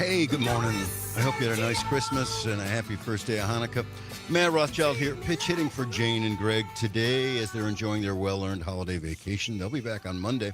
Hey, good morning. I hope you had a nice Christmas and a happy first day of Hanukkah. Matt Rothschild here, pitch hitting for Jane and Greg today as they're enjoying their well-earned holiday vacation. They'll be back on Monday.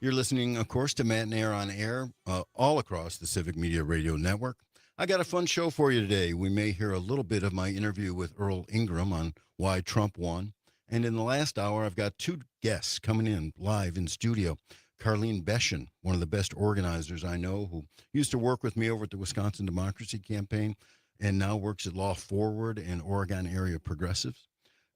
You're listening, of course, to Matenaer On Air, all across the Civic Media radio network. I got a fun show for you today. We may hear a little bit of my interview with Earl Ingram on why Trump won. And in the last hour, I've got two guests coming in live in studio. Carlene Beshen, one of the best organizers I know, who used to work with me over at the Wisconsin Democracy Campaign and now works at Law Forward and Oregon Area Progressives.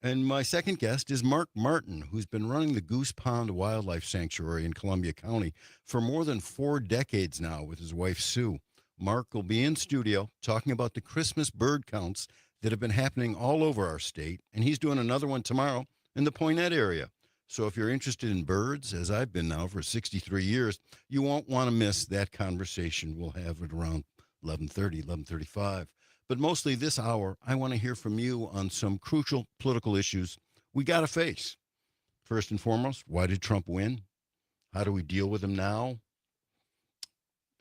And my second guest is Mark Martin, who's been running the Goose Pond Wildlife Sanctuary in Columbia County for more than 4 decades now with his wife, Sue. Mark will be in studio talking about the Christmas bird counts that have been happening all over our state, and he's doing another one tomorrow in the Poinette area. So if you're interested in birds, as I've been now for 63 years, you won't want to miss that conversation. We'll have it around 11:30, 11:35. But mostly this hour, I want to hear from you on some crucial political issues we got to face. First and foremost, why did Trump win? How do we deal with him now?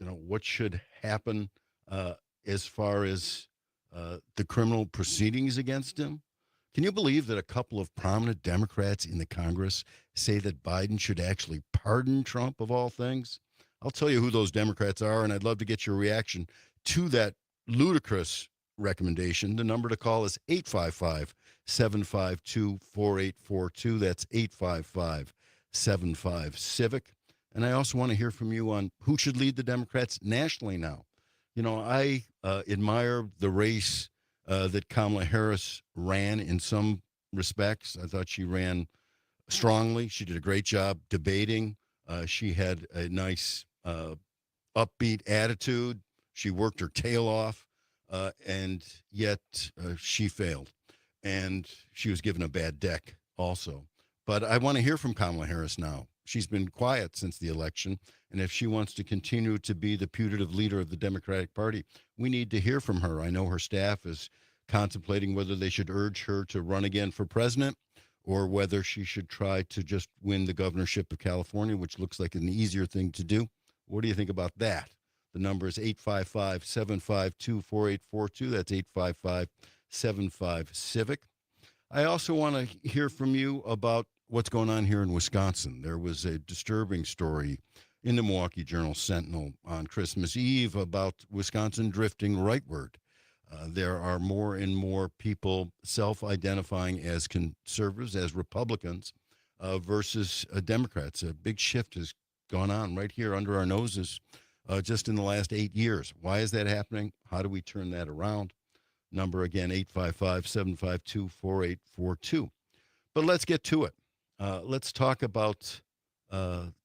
What should happen as far as the criminal proceedings against him? Can you believe that a couple of prominent Democrats in the Congress say that Biden should actually pardon Trump, of all things? I'll tell you who those Democrats are, and I'd love to get your reaction to that ludicrous recommendation. The number to call is 855-752-4842. That's 855-75-CIVIC. And I also want to hear from you on who should lead the Democrats nationally now. I admire the race that Kamala Harris ran in some respects. I thought she ran strongly. She did a great job debating. She had a nice upbeat attitude. She worked her tail off, and yet she failed. And she was given a bad deck also. But I want to hear from Kamala Harris now. She's been quiet since the election, and if she wants to continue to be the putative leader of the Democratic Party, we need to hear from her. I know her staff is contemplating whether they should urge her to run again for president or whether she should try to just win the governorship of California, which looks like an easier thing to do. What do you think about that? The number is 855-752-4842. That's 855-75-CIVIC. I also want to hear from you about what's going on here in Wisconsin. There was a disturbing story in the Milwaukee Journal-Sentinel on Christmas Eve about Wisconsin drifting rightward. There are more and more people self-identifying as conservatives, as Republicans, versus Democrats. A big shift has gone on right here under our noses just in the last 8 years. Why is that happening? How do we turn that around? Number again, 855-752-4842. But let's get to it. Let's talk about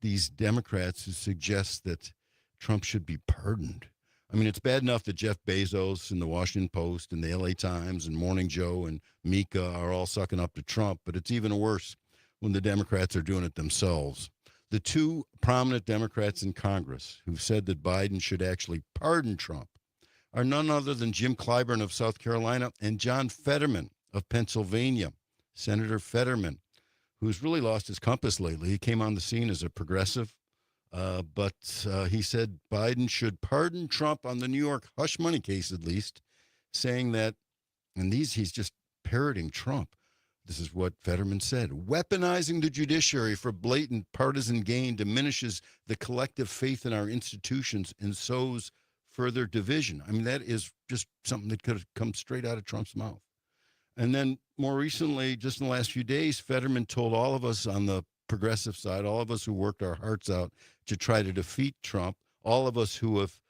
these Democrats who suggest that Trump should be pardoned. I mean, it's bad enough that Jeff Bezos and the Washington Post and the LA Times and Morning Joe and Mika are all sucking up to Trump, but it's even worse when the Democrats are doing it themselves. The two prominent Democrats in Congress who've said that Biden should actually pardon Trump are none other than Jim Clyburn of South Carolina and John Fetterman of Pennsylvania. Senator Fetterman, who's really lost his compass lately. He came on the scene as a progressive, but he said Biden should pardon Trump on the New York hush money case, at least, saying that, and he's just parroting Trump. This is what Fetterman said. Weaponizing the judiciary for blatant partisan gain diminishes the collective faith in our institutions and sows further division. I mean, that is just something that could have come straight out of Trump's mouth. And then more recently, just in the last few days, Fetterman told all of us on the progressive side, all of us who worked our hearts out to try to defeat Trump, all of us who have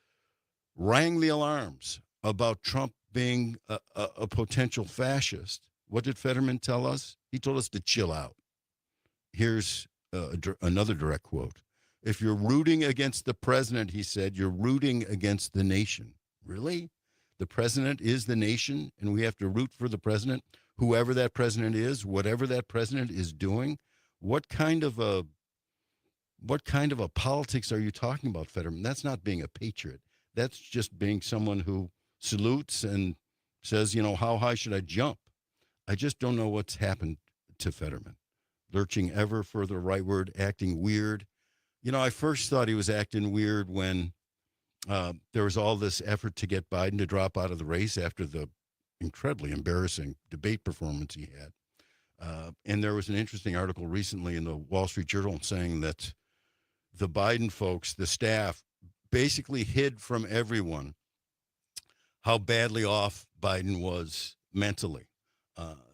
rang the alarms about Trump being a potential fascist. What did Fetterman tell us? He told us to chill out. Here's another direct quote. If you're rooting against the president, he said, you're rooting against the nation. Really? The president is the nation, and we have to root for the president, whoever that president is, whatever that president is doing. What kind of a politics are you talking about, Fetterman? That's not being a patriot. That's just being someone who salutes and says, how high should I jump? I just don't know what's happened to Fetterman. Lurching ever further rightward, acting weird. I first thought he was acting weird when There was all this effort to get Biden to drop out of the race after the incredibly embarrassing debate performance he had. And there was an interesting article recently in the Wall Street Journal saying that the Biden folks, the staff, basically hid from everyone how badly off Biden was mentally.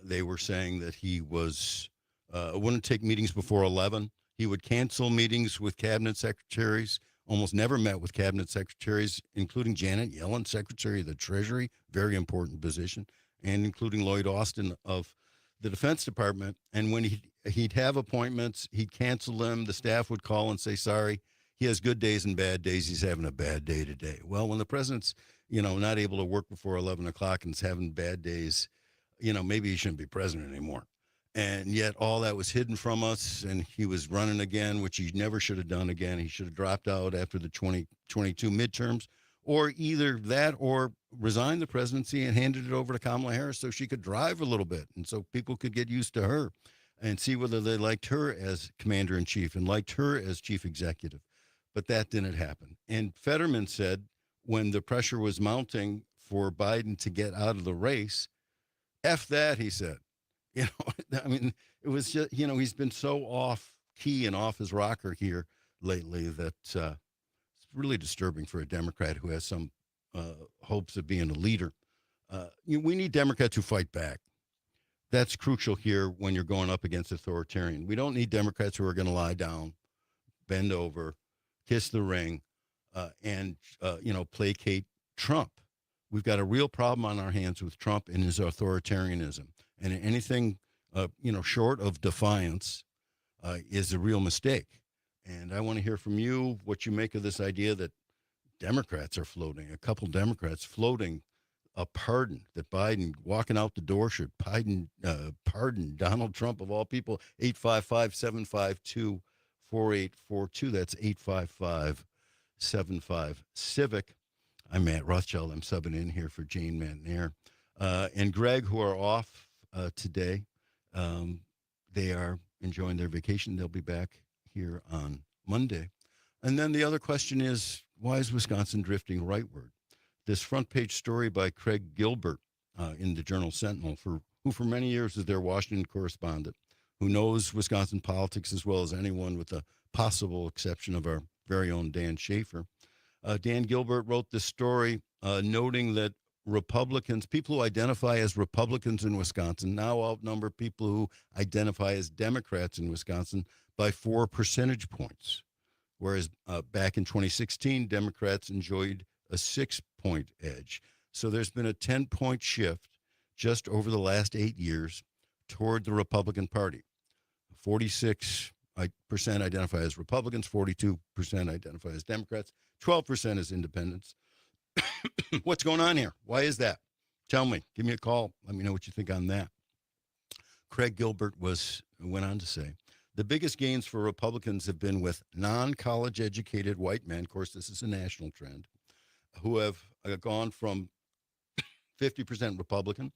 They were saying that he wouldn't take meetings before 11. He would cancel meetings with cabinet secretaries, almost never met with cabinet secretaries, including Janet Yellen, Secretary of the Treasury, very important position, and including Lloyd Austin of the Defense Department. And when he'd have appointments, he'd cancel them. The staff would call and say, sorry, he has good days and bad days. He's having a bad day today. Well, when the president's, not able to work before 11 o'clock and is having bad days, maybe he shouldn't be president anymore. And yet all that was hidden from us, and he was running again, which he never should have done again. He should have dropped out after the 2022 midterms, or either that or resigned the presidency and handed it over to Kamala Harris so she could drive a little bit and so people could get used to her and see whether they liked her as commander-in-chief and liked her as chief executive. But that didn't happen. And Fetterman said when the pressure was mounting for Biden to get out of the race, F that, he said. I mean, it was just, he's been so off key and off his rocker here lately that it's really disturbing for a Democrat who has some hopes of being a leader. We need Democrats who fight back. That's crucial here when you're going up against authoritarian. We don't need Democrats who are going to lie down, bend over, kiss the ring, and placate Trump. We've got a real problem on our hands with Trump and his authoritarianism. And anything, short of defiance is a real mistake. And I want to hear from you what you make of this idea that Democrats are floating, a couple Democrats floating a pardon, that Biden walking out the door should pardon Donald Trump of all people. 855-752-4842. That's 855-75-CIVIC. I'm Matt Rothschild. I'm subbing in here for Jane Matenaer and Greg, who are off today. They are enjoying their vacation. They'll be back here on Monday. And then the other question is, why is Wisconsin drifting rightward? This front page story by Craig Gilbert in the Journal Sentinel, who for many years is their Washington correspondent, who knows Wisconsin politics as well as anyone, with the possible exception of our very own Dan Schaefer. Dan Gilbert wrote this story noting that Republicans, people who identify as Republicans in Wisconsin, now outnumber people who identify as Democrats in Wisconsin by 4 percentage points. Whereas back in 2016, Democrats enjoyed a 6-point edge. So there's been a 10-point shift just over the last 8 years toward the Republican Party. 46% identify as Republicans, 42% identify as Democrats, 12% as independents. What's going on here? Why is that? Tell me. Give me a call. Let me know what you think on that. Craig Gilbert went on to say, the biggest gains for Republicans have been with non-college educated white men. Of course, this is a national trend, who have gone from 50% Republican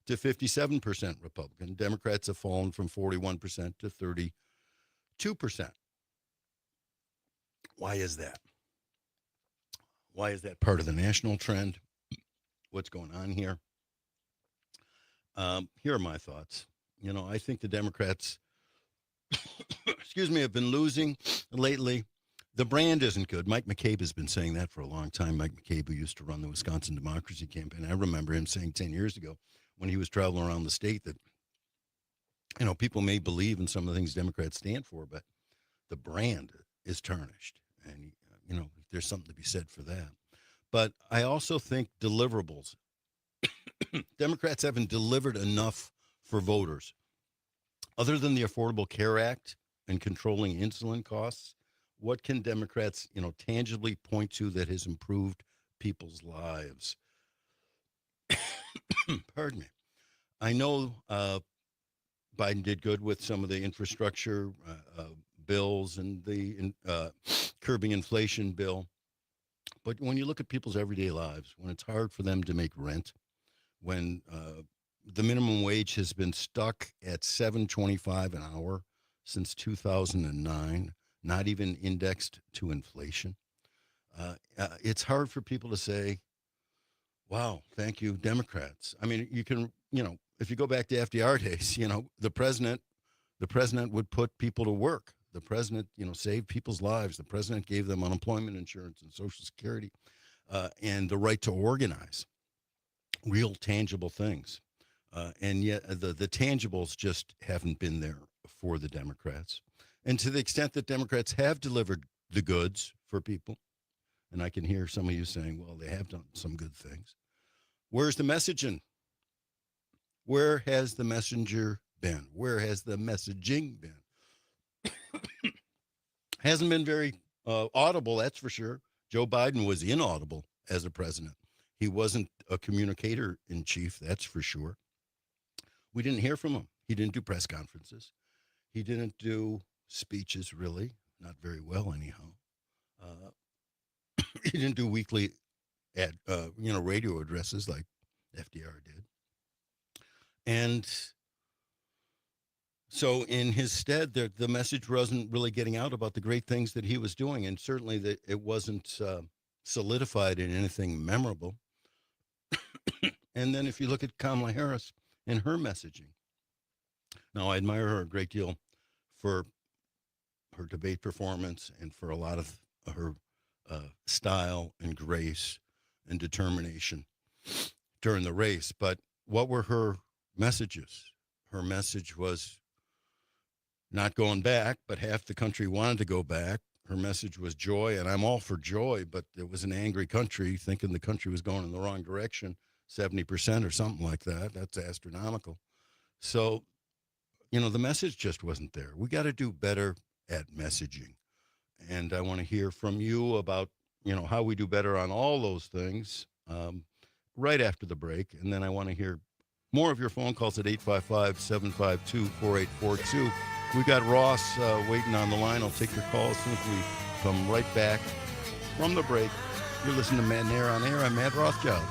to 57% Republican. Democrats have fallen from 41% to 32%. Why is that? Why is that part of the national trend? What's going on here? Here are my thoughts. I think the Democrats, have been losing lately. The brand isn't good. Mike McCabe has been saying that for a long time. Mike McCabe, who used to run the Wisconsin Democracy Campaign. I remember him saying 10 years ago when he was traveling around the state that, people may believe in some of the things Democrats stand for, but the brand is tarnished. And, there's something to be said for that. But I also think deliverables. Democrats haven't delivered enough for voters. Other than the Affordable Care Act and controlling insulin costs, what can Democrats, tangibly point to that has improved people's lives? Pardon me. I know Biden did good with some of the infrastructure bills and the curbing inflation bill. But when you look at people's everyday lives, when it's hard for them to make rent, when the minimum wage has been stuck at $7.25 an hour since 2009, not even indexed to inflation. It's hard for people to say, wow, thank you, Democrats. I mean, you can, if you go back to FDR days, the president would put people to work. The president, saved people's lives. The president gave them unemployment insurance and Social Security, and the right to organize, real tangible things. And yet the tangibles just haven't been there for the Democrats. And to the extent that Democrats have delivered the goods for people, and I can hear some of you saying, well, they have done some good things. Where's the messaging? Where has the messenger been? Where has the messaging been? Hasn't been very audible, that's for sure. Joe Biden was inaudible as a president. He wasn't a communicator in chief, that's for sure. We didn't hear from him. He didn't do press conferences. He didn't do speeches, really, not very well, anyhow. He didn't do weekly radio addresses like FDR did. And so in his stead, the message wasn't really getting out about the great things that he was doing. And certainly that it wasn't solidified in anything memorable. And then if you look at Kamala Harris and her messaging, now I admire her a great deal for her debate performance and for a lot of her style and grace and determination during the race. But what were her messages? Her message was not going back, but half the country wanted to go back. Her message was joy, and I'm all for joy, but it was an angry country thinking the country was going in the wrong direction, 70% or something like that. That's astronomical. So, the message just wasn't there. We got to do better at messaging. And I want to hear from you about, how we do better on all those things right after the break. And then I want to hear more of your phone calls at 855-752-4842. We got Ross waiting on the line. I'll take your call as soon as we come right back from the break. You're listening to Matenaer On Air. I'm Matt Rothschild.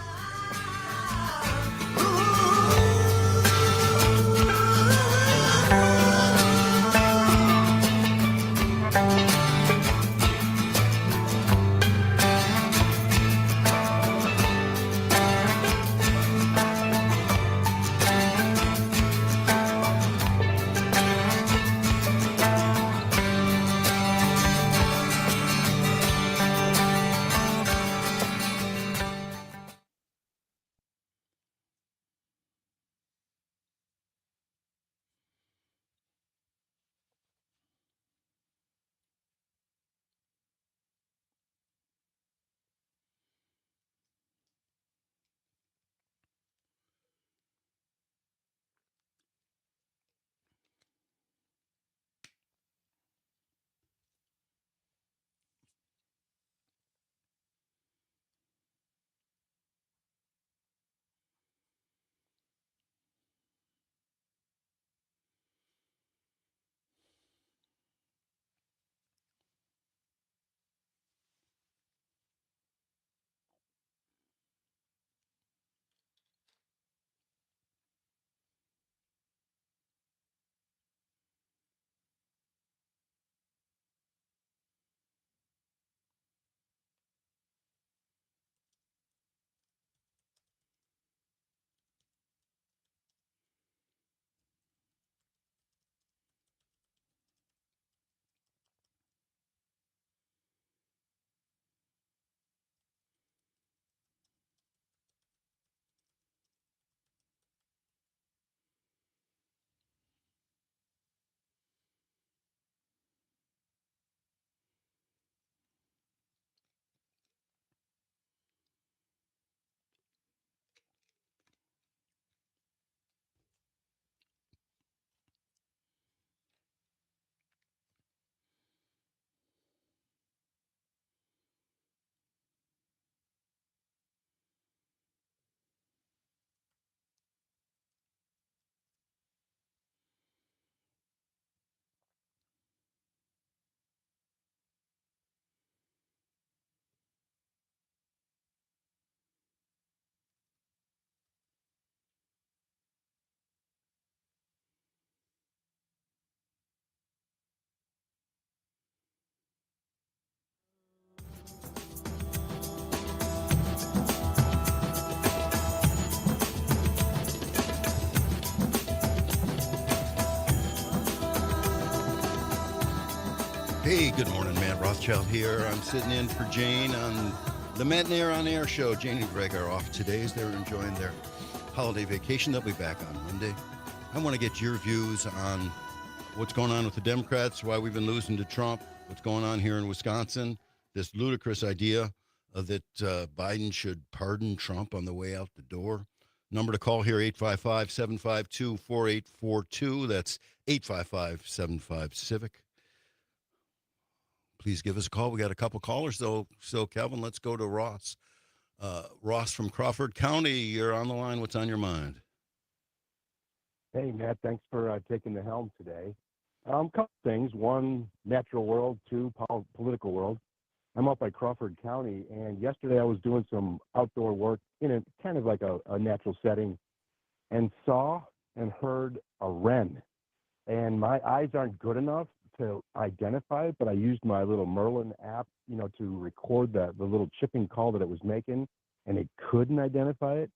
Hey, good morning, Matt Rothschild here. I'm sitting in for Jane on the Matenaer On Air show. Jane and Greg are off today as they're enjoying their holiday vacation. They'll be back on Monday. I want to get your views on what's going on with the Democrats, why we've been losing to Trump, what's going on here in Wisconsin, this ludicrous idea that Biden should pardon Trump on the way out the door. Number to call here, 855-752-4842. That's 855-75-CIVIC. Please give us a call. We got a couple callers, though. So, Calvin, let's go to Ross. Ross from Crawford County, you're on the line. What's on your mind? Hey, Matt, thanks for taking the helm today. Couple things. One, natural world. Two, political world. I'm up by Crawford County, and yesterday I was doing some outdoor work in a kind of like a natural setting and saw and heard a wren. And my eyes aren't good enough to identify it, but I used my little Merlin app, to record the little chipping call that it was making, and it couldn't identify it.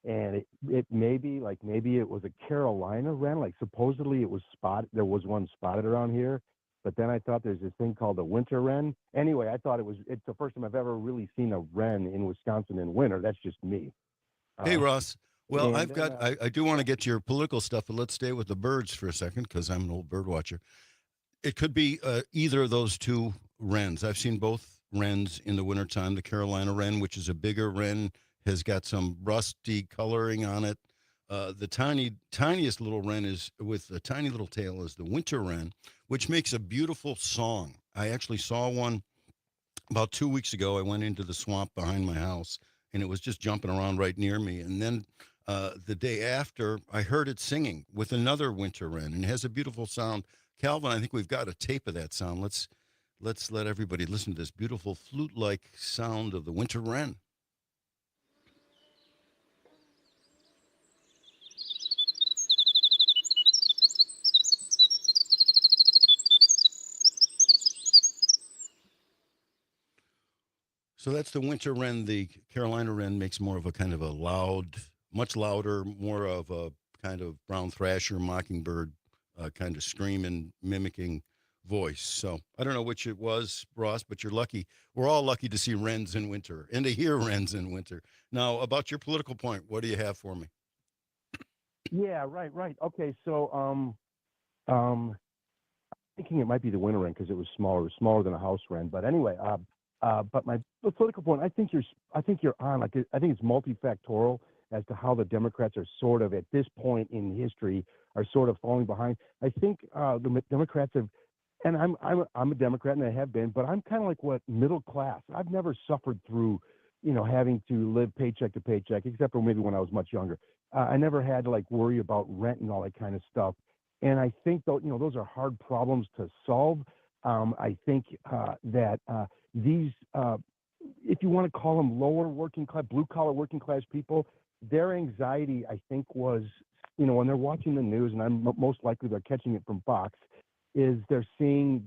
And it maybe it was a Carolina wren, like supposedly it was spotted. There was one spotted around here, but then I thought there's this thing called a winter wren. Anyway, I thought it's the first time I've ever really seen a wren in Wisconsin in winter. That's just me. Hey, Ross. Well, I do want to get to your political stuff, but let's stay with the birds for a second because I'm an old bird watcher. It could be either of those two wrens. I've seen both wrens in the wintertime. The Carolina wren, which is a bigger wren, has got some rusty coloring on it. The tiniest little wren is with a tiny little tail is the winter wren, which makes a beautiful song. I actually saw one about 2 weeks ago. I went into the swamp behind my house, and it was just jumping around right near me. And then the day after, I heard it singing with another winter wren, and it has a beautiful sound. Calvin, I think we've got a tape of that sound. Let's let everybody listen to this beautiful flute-like sound of the winter wren. So that's the winter wren. The Carolina wren makes more of a kind of a loud, much louder, more of a kind of brown thrasher, mockingbird kind of screaming, mimicking voice. So I don't know which it was, Ross, but you're lucky. We're all lucky to see wrens in winter and to hear wrens in winter. Now, about your political point, what do you have for me? Yeah, right. Okay, so thinking it might be the winter wren because it was smaller than a house wren. But anyway, but my political point, I think you're on. Like, I think it's multifactorial as to how the Democrats are sort of at this point in history are sort of falling behind. I think the Democrats have, and I'm a Democrat and I have been, but I'm kind of like what middle class. I've never suffered through, having to live paycheck to paycheck, except for maybe when I was much younger. I never had to like worry about rent and all that kind of stuff. And I think though, those are hard problems to solve. I think that these, if you want to call them lower working class, blue collar working class people, their anxiety, I think, was, when they're watching the news, and I'm most likely they're catching it from Fox, is they're seeing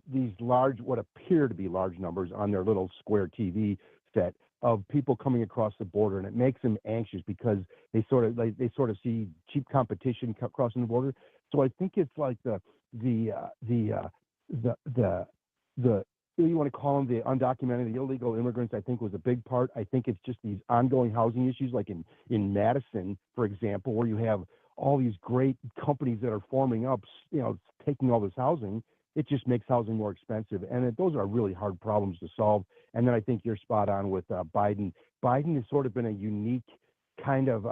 these large, what appear to be large numbers on their little square TV set of people coming across the border, and it makes them anxious because they sort of see cheap competition crossing the border. So I think it's like the you want to call them the undocumented, the illegal immigrants, I think was a big part. I think it's just these ongoing housing issues, like in Madison, for example, where you have all these great companies that are forming up, taking all this housing. It just makes housing more expensive. And those are really hard problems to solve. And then I think you're spot on with Biden. Biden has sort of been a unique kind of,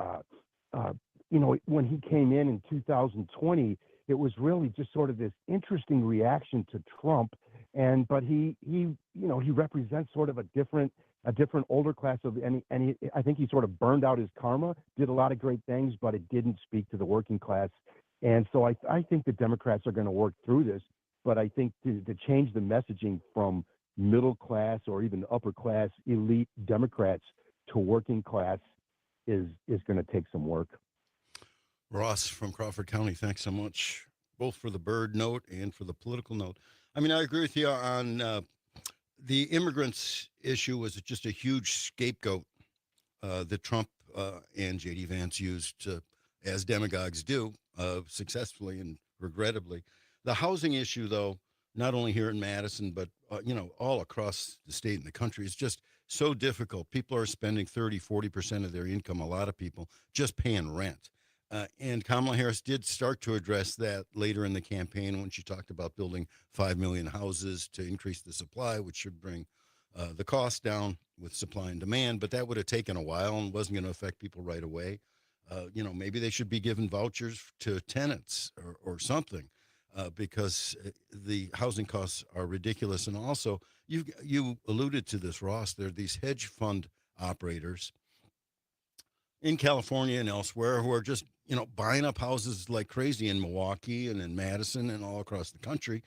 when he came in 2020, it was really just sort of this interesting reaction to Trump. But he represents sort of a different older class of, I think he sort of burned out his karma, did a lot of great things, but it didn't speak to the working class. And so I think the Democrats are going to work through this, but I think to change the messaging from middle class or even upper class elite Democrats to working class is going to take some work. Ross from Crawford County, thanks so much, both for the bird note and for the political note. I mean, I agree with you on the immigrants issue was just a huge scapegoat that Trump and J.D. Vance used as demagogues do, successfully and regrettably. The housing issue, though, not only here in Madison, but all across the state and the country. It's just so difficult. People are spending 30, 40% of their income, a lot of people, just paying rent. And Kamala Harris did start to address that later in the campaign when she talked about building 5 million houses to increase the supply, which should bring the cost down with supply and demand. But that would have taken a while and wasn't going to affect people right away. Maybe they should be given vouchers to tenants or something, because the housing costs are ridiculous. And also, you alluded to this, Ross. There are these hedge fund operators in California and elsewhere who are just buying up houses like crazy in Milwaukee and in Madison and all across the country.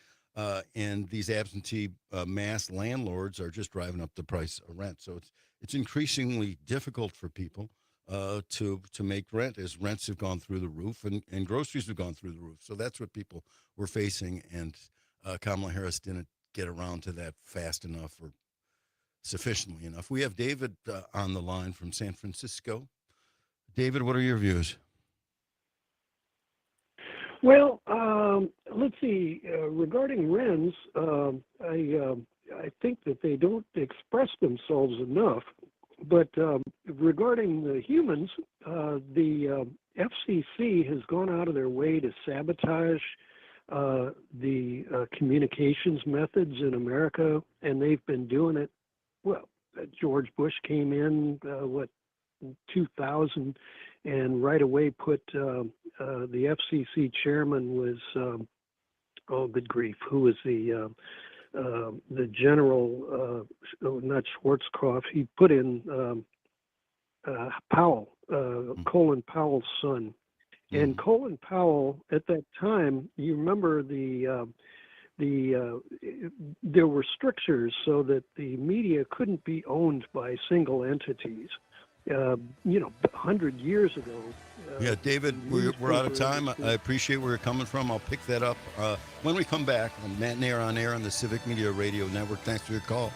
And these absentee mass landlords are just driving up the price of rent. So it's increasingly difficult for people to make rent, as rents have gone through the roof and groceries have gone through the roof. So that's what people were facing, and Kamala Harris didn't get around to that fast enough or sufficiently enough. We have David on the line from San Francisco. David, what are your views? Well, let's see. Regarding RENs, I think that they don't express themselves enough. But regarding the humans, the FCC has gone out of their way to sabotage the communications methods in America, and they've been doing it. Well, George Bush came in, 2000, and right away put the FCC chairman was, good grief, who was the general, not Schwarzkopf, he put in Powell, Colin Powell's son. And Colin Powell, at that time, you remember there were strictures so that the media couldn't be owned by single entities. 100 years ago. Yeah, David, we're out of time. I appreciate where you're coming from. I'll pick that up when we come back on Matenaer On Air on the Civic Media Radio Network. Thanks for your call.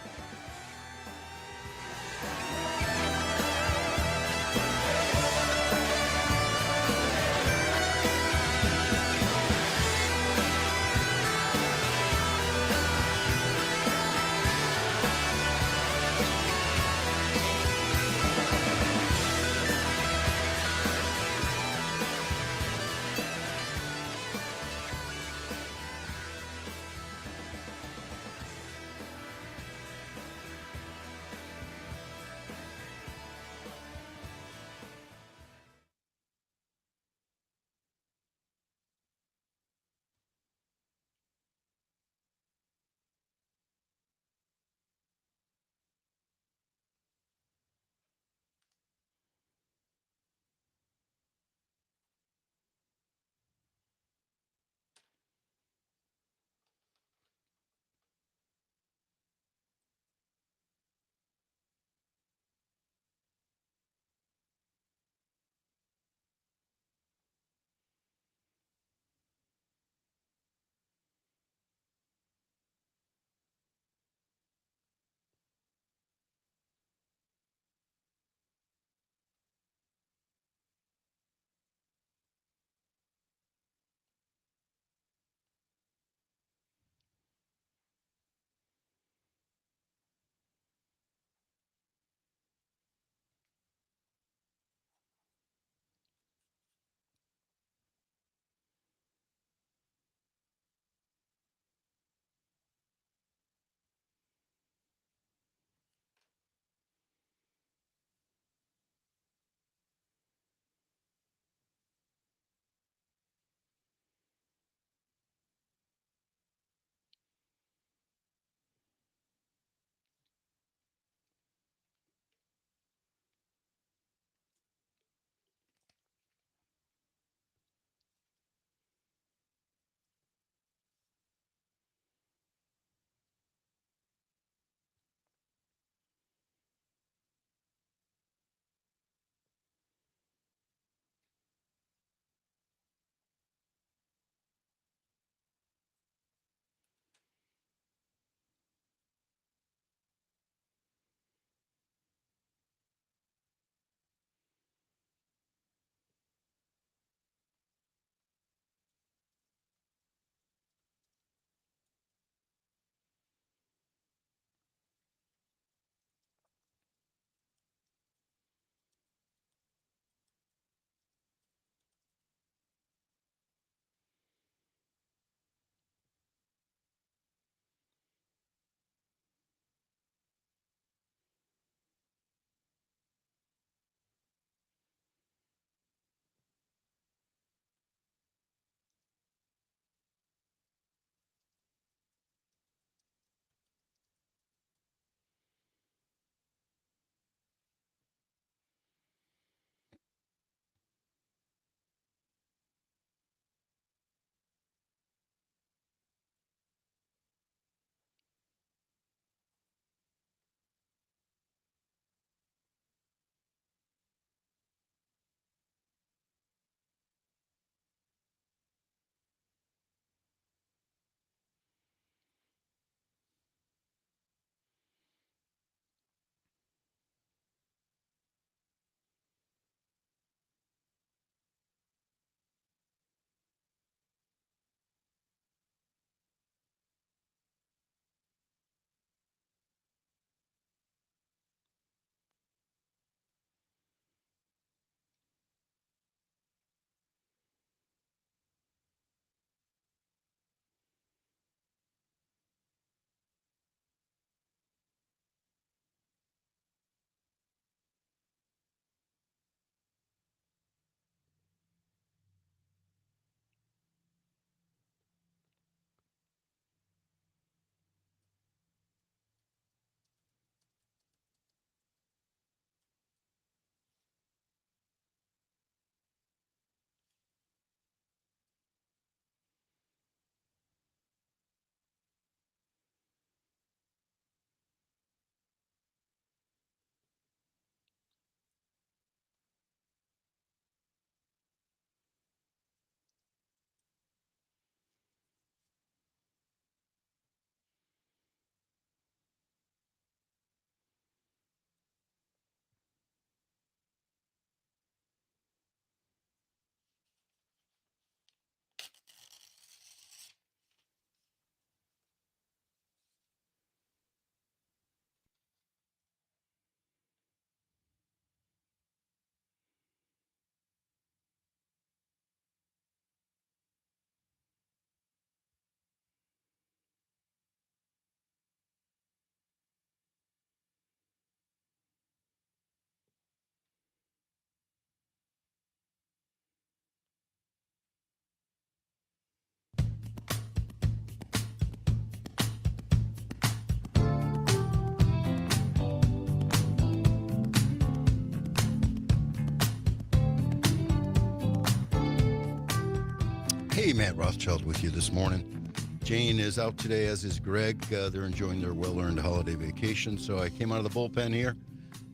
Hey, Matt Rothschild with you this morning. Jane is out today, as is Greg. They're enjoying their well-earned holiday vacation, so I came out of the bullpen here,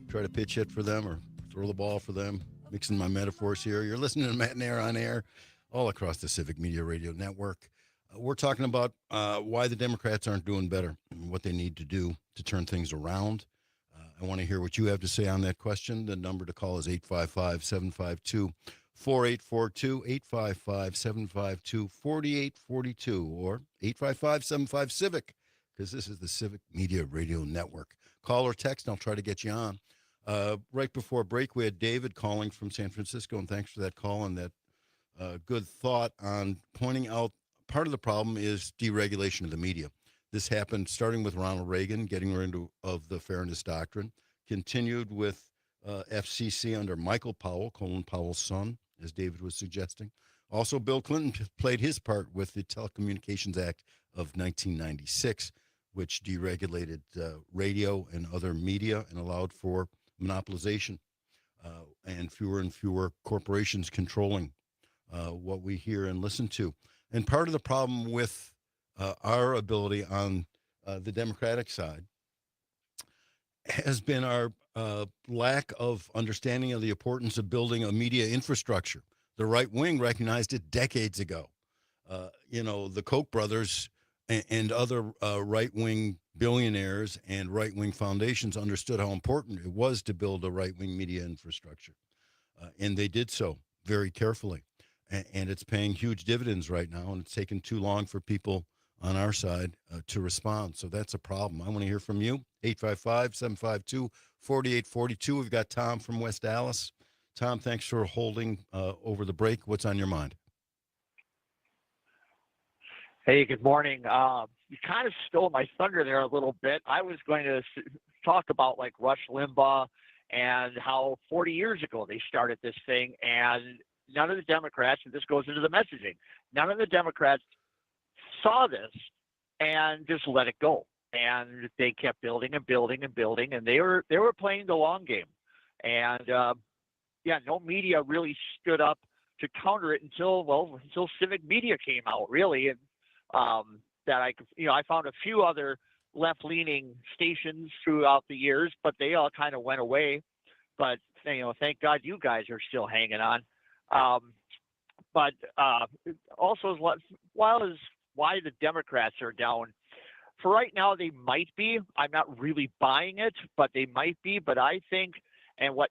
try to pitch hit for them or throw the ball for them, mixing my metaphors here. You're listening to Matenaer On Air all across the Civic Media Radio Network. We're talking about why the Democrats aren't doing better and what they need to do to turn things around. I want to hear what you have to say on that question. The number to call is 855-752-4842, 855-752-4842, or 855-75-CIVIC, because this is the Civic Media Radio Network. Call or text, and I'll try to get you on. Right before break, we had David calling from San Francisco, and thanks for that call and that good thought on pointing out part of the problem is deregulation of the media. This happened starting with Ronald Reagan, getting rid of the Fairness Doctrine, continued with FCC under Michael Powell, Colin Powell's son, as David was suggesting. Also, Bill Clinton played his part with the Telecommunications Act of 1996, which deregulated radio and other media and allowed for monopolization and fewer corporations controlling what we hear and listen to. And part of the problem with our ability on the Democratic side has been our lack of understanding of the importance of building a media infrastructure. The right wing recognized it decades ago. The Koch brothers and other right-wing billionaires and right-wing foundations understood how important it was to build a right-wing media infrastructure. And they did so very carefully. And it's paying huge dividends right now, and it's taken too long for people on our side to respond. So that's a problem. I want to hear from you. 855-752-4842. We've got Tom from West Dallas. Tom, thanks for holding over the break. What's on your mind? Hey, good morning. You kind of stole my thunder there a little bit. I was going to talk about like Rush Limbaugh and how 40 years ago they started this thing, and none of the Democrats, and this goes into the messaging, none of the Democrats saw this and just let it go. And they kept building and building and building, and they were playing the long game. And no media really stood up to counter it until Civic Media came out, really, and that I found a few other left-leaning stations throughout the years, but they all kind of went away. But thank God you guys are still hanging on. But also, why the Democrats are down. For right now, they might be. I'm not really buying it, but they might be. But I think, and what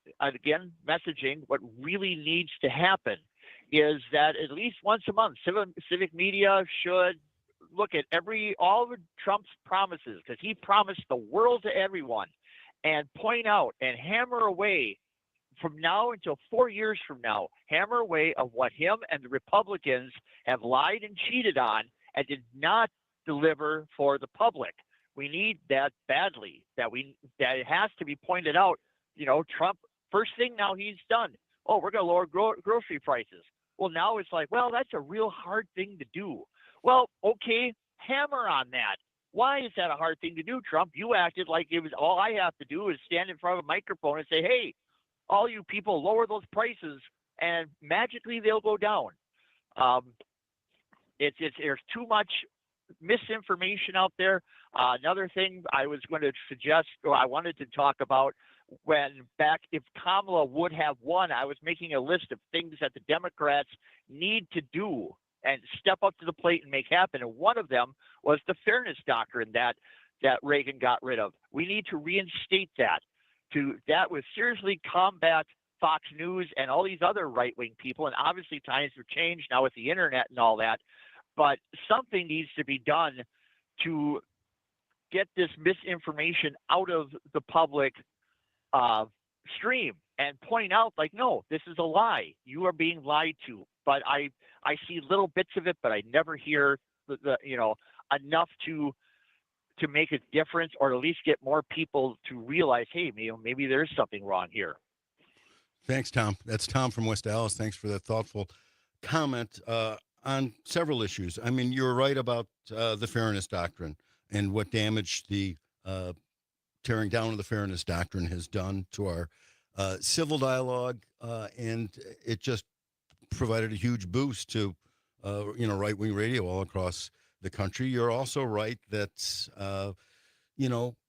really needs to happen is that at least once a month, Civic Media should look at all of Trump's promises, because he promised the world to everyone, and point out and hammer away from now until 4 years from now, hammer away of what him and the Republicans have lied and cheated on and did not deliver for the public. We need that badly, that it has to be pointed out. Trump, first thing now he's done, we're going to lower grocery prices. Well, now it's like, that's a real hard thing to do. Well, okay, hammer on that. Why is that a hard thing to do, Trump? You acted like it was all I have to do is stand in front of a microphone and say, hey, all you people, lower those prices, and magically they'll go down. There's too much misinformation out there. Another thing I was going to suggest, or I wanted to talk about, if Kamala would have won, I was making a list of things that the Democrats need to do and step up to the plate and make happen. And one of them was the Fairness Doctrine that Reagan got rid of. We need to reinstate that. That would seriously combat Fox News and all these other right-wing people. And obviously times have changed now with the internet and all that. But something needs to be done to get this misinformation out of the public stream and point out, like, no, this is a lie. You are being lied to. But I see little bits of it, but I never hear enough to make a difference, or at least get more people to realize, hey, maybe there's something wrong here. Thanks, Tom. That's Tom from West Dallas. Thanks for that thoughtful comment on several issues. I mean, you're right about the Fairness Doctrine and what damage the tearing down of the Fairness Doctrine has done to our civil dialogue, and it just provided a huge boost to right-wing radio all across the country. You're also right that,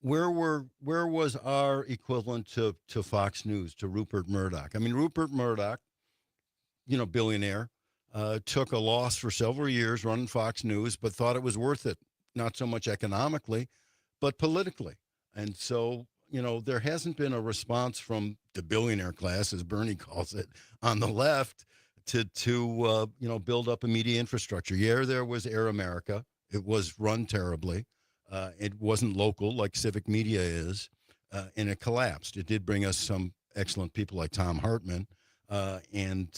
where was our equivalent to Fox News, to Rupert Murdoch? I mean, Rupert Murdoch, billionaire, took a loss for several years running Fox News, but thought it was worth it, not so much economically, but politically. And so, there hasn't been a response from the billionaire class, as Bernie calls it, on the left to build up a media infrastructure. Yeah, there was Air America. It was run terribly. It wasn't local like Civic Media is, and it collapsed. It did bring us some excellent people like Tom Hartman and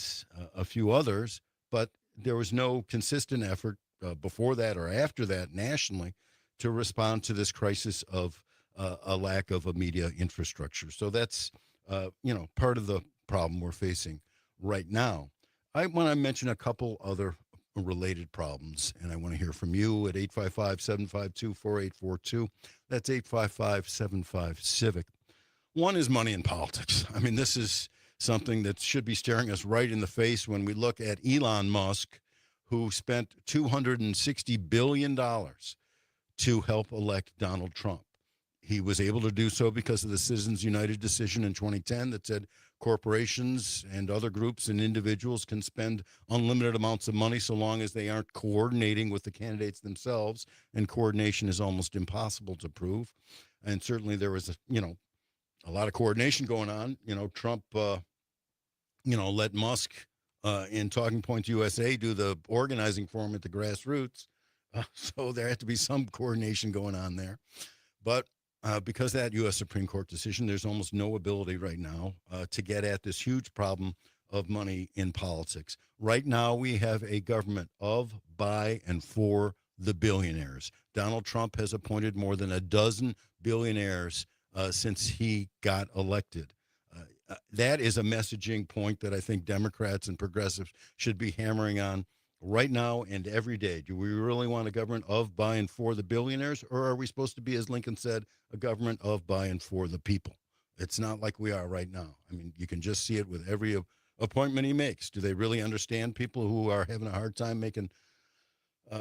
a few others, but there was no consistent effort before that or after that nationally to respond to this crisis of a lack of a media infrastructure. So that's, part of the problem we're facing right now. I want to mention a couple other related problems, and I want to hear from you at 855-752-4842. That's 855-75-CIVIC. One is money in politics. I mean, this is something that should be staring us right in the face when we look at Elon Musk, who spent $260 billion to help elect Donald Trump. He was able to do so because of the Citizens United decision in 2010 that said corporations and other groups and individuals can spend unlimited amounts of money so long as they aren't coordinating with the candidates themselves, and coordination is almost impossible to prove. And certainly there was, a lot of coordination going on. Trump, let Musk in Talking Points USA do the organizing for him at the grassroots. So there had to be some coordination going on there. But because that U.S. Supreme Court decision, there's almost no ability right now to get at this huge problem of money in politics. Right now, we have a government of, by, and for the billionaires. Donald Trump has appointed more than a dozen billionaires since he got elected. That is a messaging point that I think Democrats and progressives should be hammering on right now and every day. Do we really want a government of, by, and for the billionaires, or are we supposed to be, as Lincoln said, a government of, by, and for the people? It's not like we are right now. I mean, you can just see it with every appointment he makes. Do they really understand people who are having a hard time making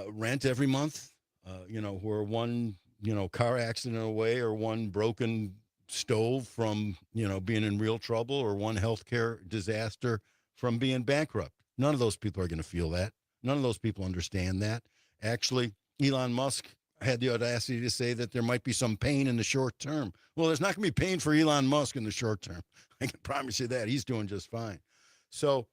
rent every month? Who are one, car accident away, or one broken stove from, being in real trouble, or one healthcare disaster from being bankrupt? None of those people are going to feel that. None of those people understand that. Actually, Elon Musk had the audacity to say that there might be some pain in the short term. Well, there's not going to be pain for Elon Musk in the short term. I can promise you that. He's doing just fine. So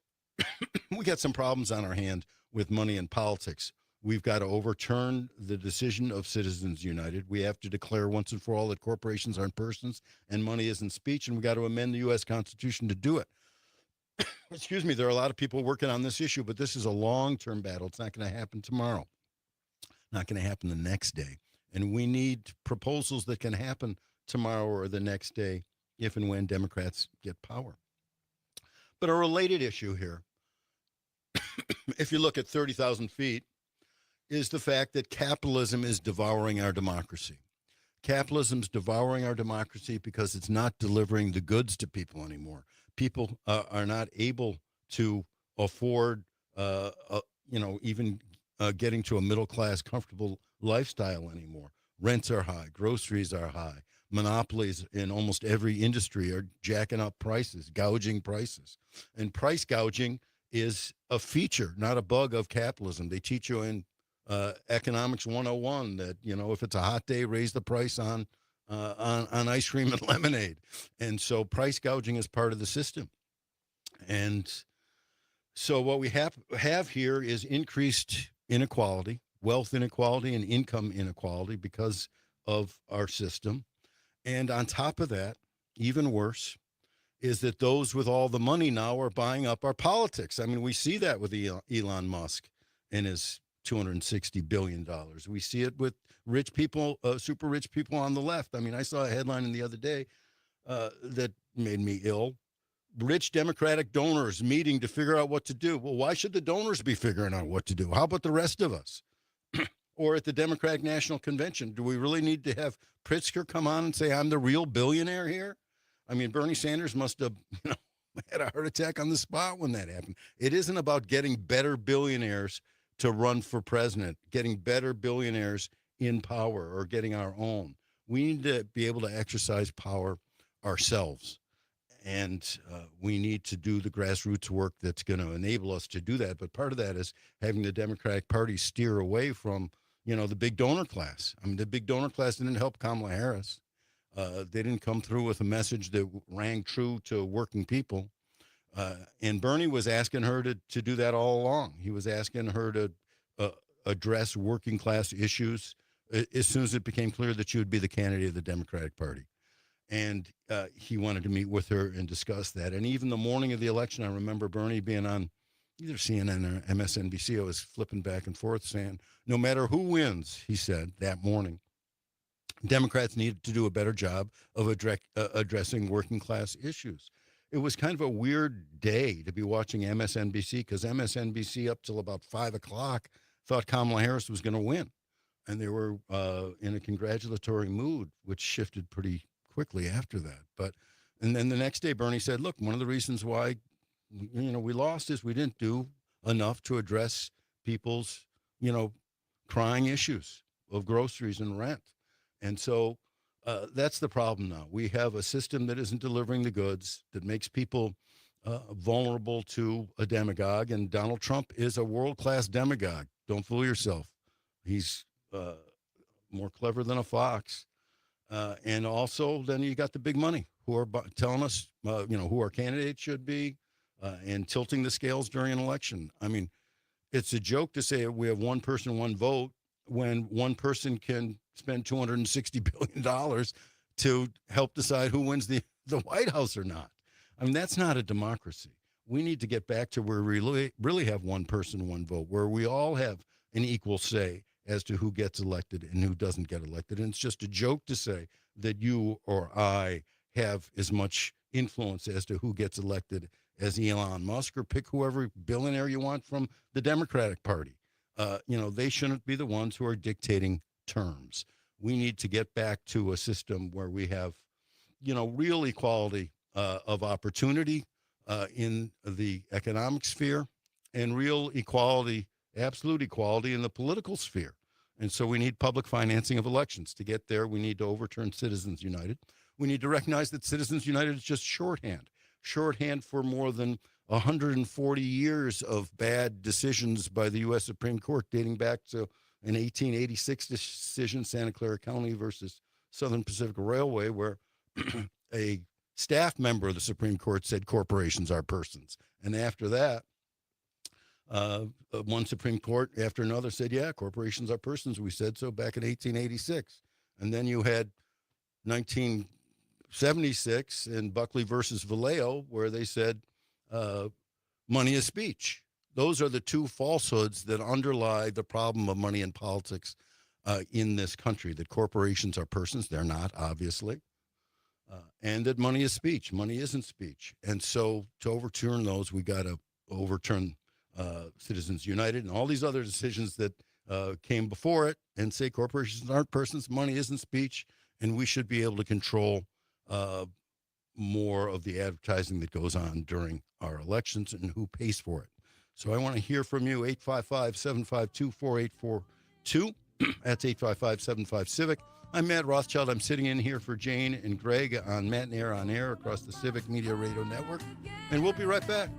we got some problems on our hand with money in politics. We've got to overturn the decision of Citizens United. We have to declare once and for all that corporations aren't persons and money isn't speech, and we got to amend the U.S. Constitution to do it. Excuse me, there are a lot of people working on this issue, but this is a long-term battle. It's not going to happen tomorrow, not going to happen the next day. And we need proposals that can happen tomorrow or the next day if and when Democrats get power. But a related issue here, if you look at 30,000 feet, is the fact that capitalism is devouring our democracy. Capitalism's devouring our democracy because it's not delivering the goods to people anymore. People are not able to afford, even getting to a middle-class, comfortable lifestyle anymore. Rents are high. Groceries are high. Monopolies in almost every industry are jacking up prices, gouging prices. And price gouging is a feature, not a bug of capitalism. They teach you in Economics 101 that, if it's a hot day, raise the price on ice cream and lemonade. And so price gouging is part of the system. And so what we have here is increased inequality, wealth inequality, and income inequality because of our system. And on top of that, even worse, is that those with all the money now are buying up our politics. I mean, we see that with Elon Musk and his $260 billion. We see it with rich people, super rich people on the left. I mean, I saw a headline the other day that made me ill. Rich Democratic donors meeting to figure out what to do. Well, why should the donors be figuring out what to do? How about the rest of us? Or at the Democratic National Convention, do we really need to have Pritzker come on and say, I'm the real billionaire here? I mean, Bernie Sanders must have had a heart attack on the spot when that happened. It isn't about getting better billionaires to run for president, getting better billionaires in power or getting our own. We need to be able to exercise power ourselves. And we need to do the grassroots work that's going to enable us to do that. But part of that is having the Democratic Party steer away from, the big donor class. I mean, the big donor class didn't help Kamala Harris. They didn't come through with a message that rang true to working people. And Bernie was asking her to do that all along. He was asking her to address working class issues as soon as it became clear that she would be the candidate of the Democratic Party. And he wanted to meet with her and discuss that. And even the morning of the election, I remember Bernie being on either CNN or MSNBC. I was flipping back and forth saying, no matter who wins, he said that morning, Democrats needed to do a better job of addressing working class issues. It was kind of a weird day to be watching MSNBC because MSNBC up till about 5 o'clock thought Kamala Harris was going to win. And they were in a congratulatory mood, which shifted pretty quickly after that. And then the next day, Bernie said, look, one of the reasons why, we lost is we didn't do enough to address people's, crying issues of groceries and rent. And so that's the problem now. We have a system that isn't delivering the goods, that makes people vulnerable to a demagogue. And Donald Trump is a world-class demagogue. Don't fool yourself. He's more clever than a fox. And also, then you got the big money who are telling us, who our candidates should be and tilting the scales during an election. I mean, it's a joke to say we have one person, one vote when one person can spend $260 billion to help decide who wins the White House or not. I mean, that's not a democracy. We need to get back to where we really have one person, one vote, where we all have an equal say as to who gets elected and who doesn't get elected. And it's just a joke to say that you or I have as much influence as to who gets elected as Elon Musk, or pick whoever billionaire you want from the Democratic Party. They shouldn't be the ones who are dictating terms. We need to get back to a system where we have, real equality of opportunity in the economic sphere and real equality, absolute equality in the political sphere. And so we need public financing of elections. To get there, we need to overturn Citizens United. We need to recognize that Citizens United is just shorthand for more than 140 years of bad decisions by the U.S. Supreme Court, dating back to an 1886 decision, Santa Clara County versus Southern Pacific Railway, where a staff member of the Supreme Court said corporations are persons. And after that, one Supreme Court after another said, yeah, corporations are persons. We said so back in 1886. And then you had 1976 in Buckley versus Vallejo, where they said money is speech. Those are the two falsehoods that underlie the problem of money in politics in this country, that corporations are persons. They're not, obviously. And that money is speech. Money isn't speech. And so to overturn those, we got to overturn Citizens United and all these other decisions that came before it and say corporations aren't persons, money isn't speech, and we should be able to control more of the advertising that goes on during our elections and who pays for it. So I want to hear from you, 855-752-4842. That's 855-75-CIVIC. I'm Matt Rothschild. I'm sitting in here for Jane and Greg on Matenaer On Air across the Civic Media Radio Network. And we'll be right back.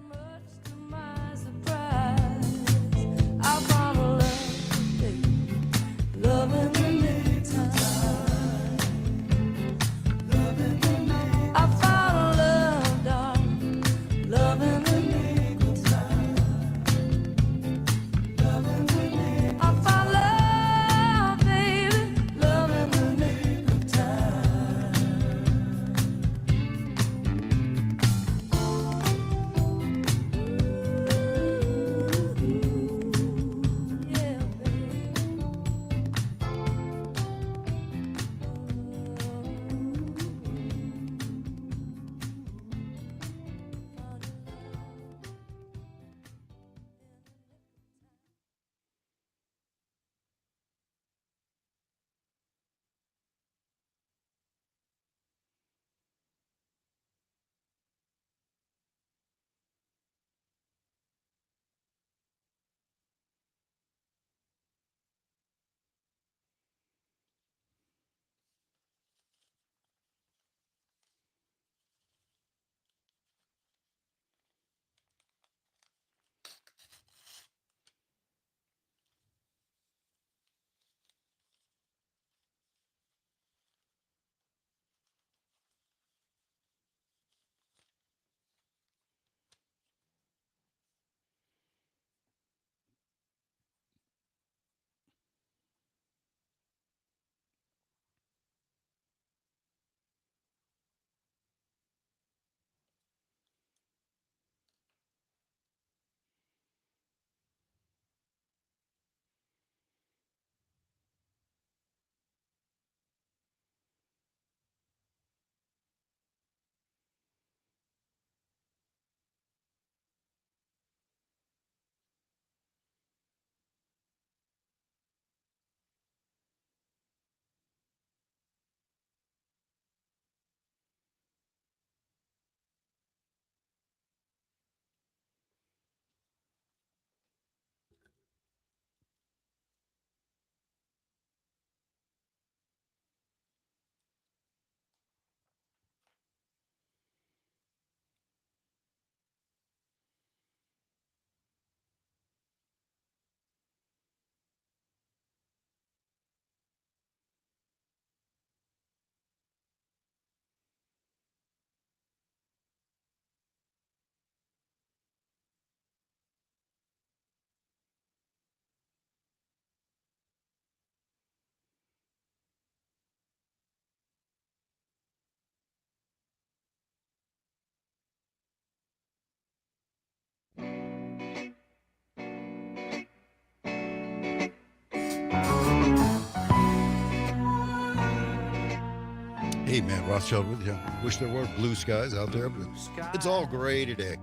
Hey, Matt Rothschild with you. Wish there were blue skies out there, but it's all gray today.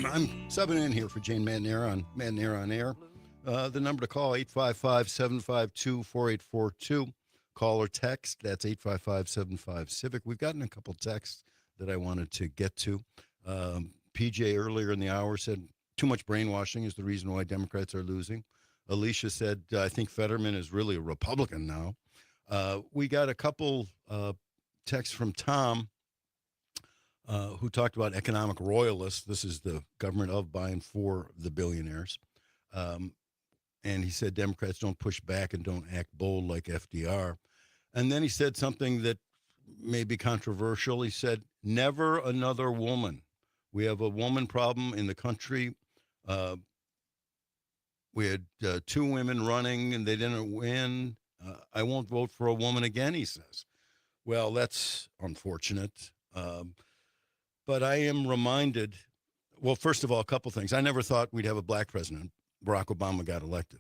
I'm subbing in here for Jane Matenaer on Matenaer On Air. The number to call, 855-752-4842. Call or text, that's 855-75-CIVIC. We've gotten a couple texts that I wanted to get to. PJ earlier in the hour said too much brainwashing is the reason why Democrats are losing. Alicia said, I think Fetterman is really a Republican now. We got a couple texts from Tom who talked about economic royalists. This is the government of, by, and for the billionaires. And he said Democrats don't push back and don't act bold like FDR. And then he said something that may be controversial. He said, never another woman. We have a woman problem in the country. We had two women running and they didn't win. I won't vote for a woman again, he says. Well, that's unfortunate. But I am reminded, well, first of all, a couple things. I never thought we'd have a black president. Barack Obama got elected.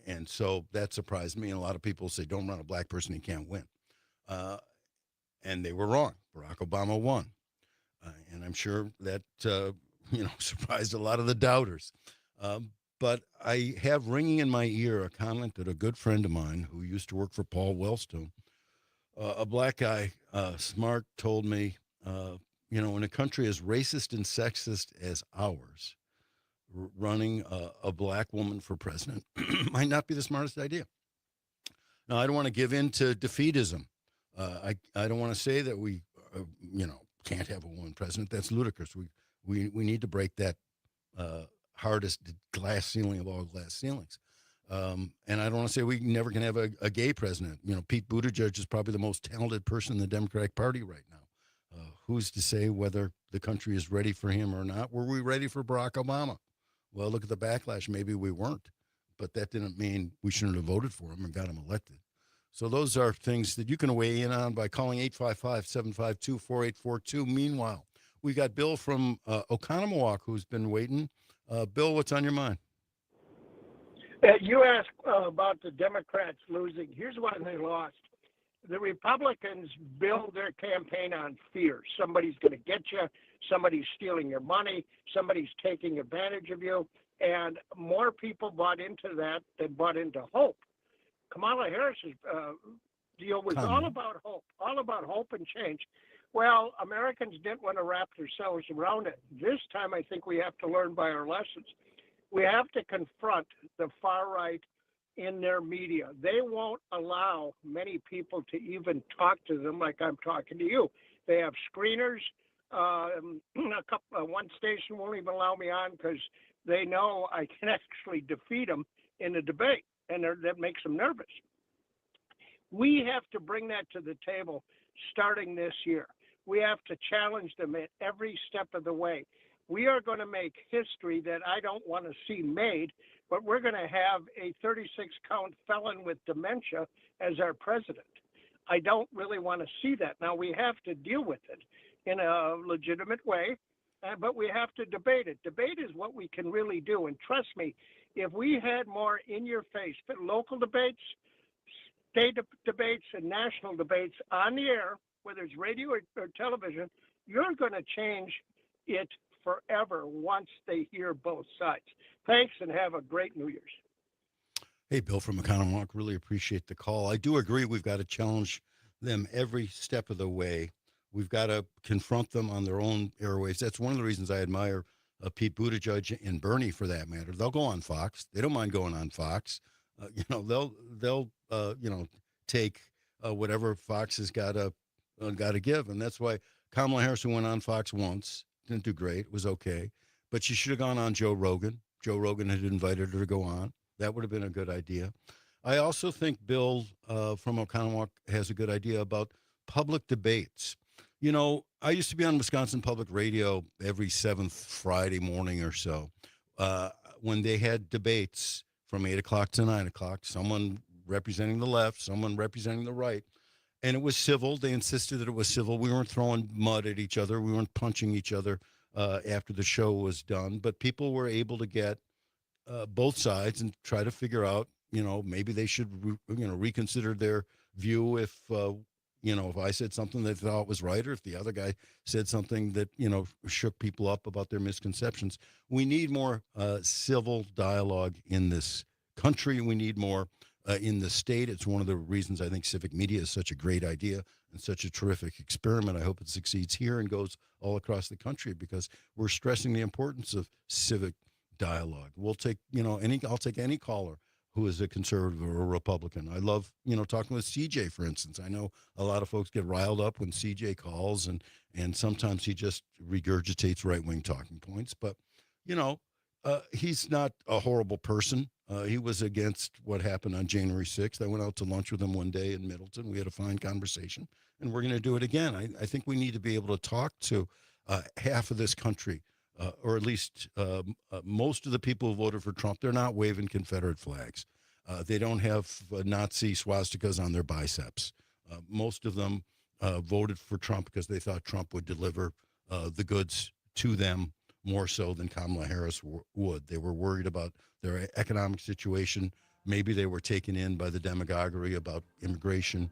And so that surprised me. And a lot of people say, don't run a black person, he can't win. And they were wrong. Barack Obama won. And I'm sure that, surprised a lot of the doubters. But I have ringing in my ear a comment that a good friend of mine who used to work for Paul Wellstone, a black guy, smart, told me, in a country as racist and sexist as ours, running a black woman for president might not be the smartest idea. Now, I don't want to give in to defeatism. I don't want to say that we, can't have a woman president. That's ludicrous. We need to break that hardest glass ceiling of all glass ceilings. And I don't want to say we never can have a gay president. Pete Buttigieg is probably the most talented person in the Democratic Party right now. Who's to say whether the country is ready for him or not? Were we ready for Barack Obama? Well, look at the backlash. Maybe we weren't, but that didn't mean we shouldn't have voted for him and got him elected. So those are things that you can weigh in on by calling 855-752-4842. Meanwhile, we got Bill from Oconomowoc who's been waiting. Bill, what's on your mind? You asked about the Democrats losing. Here's why they lost. The Republicans build their campaign on fear. Somebody's going to get you. Somebody's stealing your money. Somebody's taking advantage of you. And more people bought into that than bought into hope. Kamala Harris's deal was all about hope and change. Well, Americans didn't want to wrap themselves around it. This time, I think we have to learn by our lessons. We have to confront the far right in their media. They won't allow many people to even talk to them like I'm talking to you. They have screeners. One station won't even allow me on because they know I can actually defeat them in a debate, and that makes them nervous. We have to bring that to the table starting this year. We have to challenge them at every step of the way. We are going to make history that I don't want to see made, but we're going to have a 36-count felon with dementia as our president. I don't really want to see that. Now, we have to deal with it in a legitimate way, but we have to debate it. Debate is what we can really do. And trust me, if we had more in-your-face local debates, state debates, and national debates on the air, whether it's radio or television, you're going to change it forever once they hear both sides. Thanks, and have a great New Year's. Hey, Bill from Oconomowoc, really appreciate the call. I do agree we've got to challenge them every step of the way. We've got to confront them on their own airwaves. That's one of the reasons I admire Pete Buttigieg and Bernie, for that matter. They'll go on Fox. They don't mind going on Fox. They'll take whatever Fox has got to give, and that's why Kamala Harris went on Fox once. Didn't do great. It was okay. But she should have gone on Joe Rogan. Joe Rogan had invited her to go on. That would have been a good idea. I also think Bill from Oconomowoc has a good idea about public debates. I used to be on Wisconsin Public Radio every 7th Friday morning or so when they had debates from 8 o'clock to 9 o'clock, someone representing the left, someone representing the right. And it was civil. They insisted that it was civil. We weren't throwing mud at each other. We weren't punching each other after the show was done. But people were able to get both sides and try to figure out, maybe they should, reconsider their view if if I said something that they thought was right, or if the other guy said something that, shook people up about their misconceptions. We need more civil dialogue in this country. We need more in the state. It's one of the reasons I think Civic Media is such a great idea and such a terrific experiment. I hope it succeeds here and goes all across the country, because we're stressing the importance of civic dialogue. We'll take, I'll take any caller who is a conservative or a Republican. I love, talking with CJ, for instance. I know a lot of folks get riled up when CJ calls, and sometimes he just regurgitates right-wing talking points. But, he's not a horrible person. He was against what happened on January 6th. I went out to lunch with him one day in Middleton. We had a fine conversation, and we're going to do it again. I think we need to be able to talk to half of this country, or at least most of the people who voted for Trump. They're not waving Confederate flags. They don't have Nazi swastikas on their biceps. Most of them voted for Trump because they thought Trump would deliver the goods to them more so than Kamala Harris would. They were worried about their economic situation. Maybe they were taken in by the demagoguery about immigration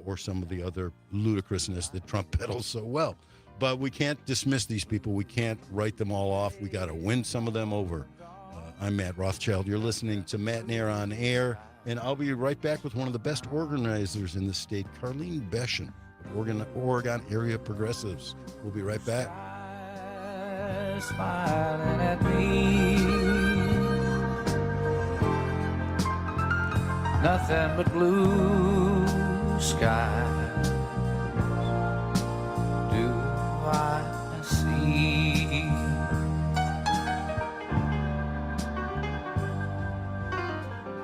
or some of the other ludicrousness that Trump peddles so well. But we can't dismiss these people. We can't write them all off. We got to win some of them over. I'm Matt Rothschild. You're listening to Matenaer On Air, and I'll be right back with one of the best organizers in the state, Carlene Beshan of Oregon Area Progressives. We'll be right back. Smiling at me, nothing but blue skies do I see.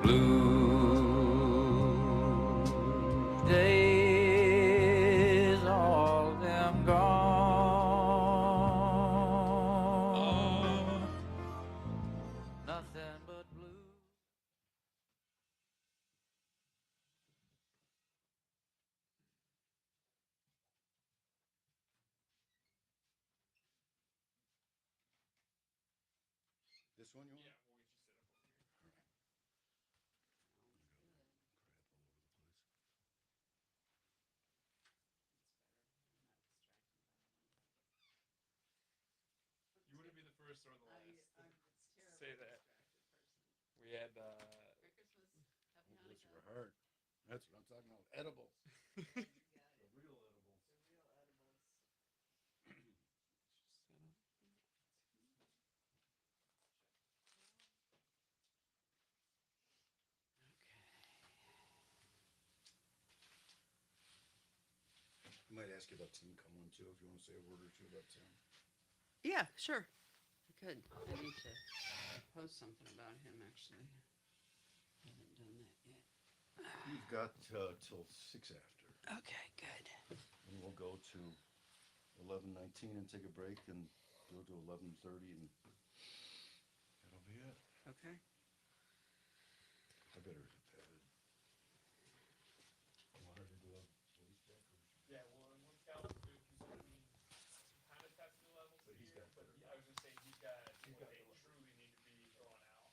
Blue days, all of them gone. Nothing but blue. This one you want? You wouldn't be the first or the last to say that. We had Bless your heart. That's what I'm talking about. Edibles. The real edibles. I might ask you about Tim Cohen too, if you want to say a word or two about Tim. Yeah, sure. I could. I need to post something about him, actually. I haven't done that yet. You've got till 6 after. Okay, good. And we'll go to 11:19 and take a break, and go to 11:30, and that'll be it. Okay. I better hit that. Want her to do a voice check? yeah, well, and once Calvin's good, he's gonna be kind of testing the levels But he's here, got but better. I was gonna say he's got what they truly need to be going out.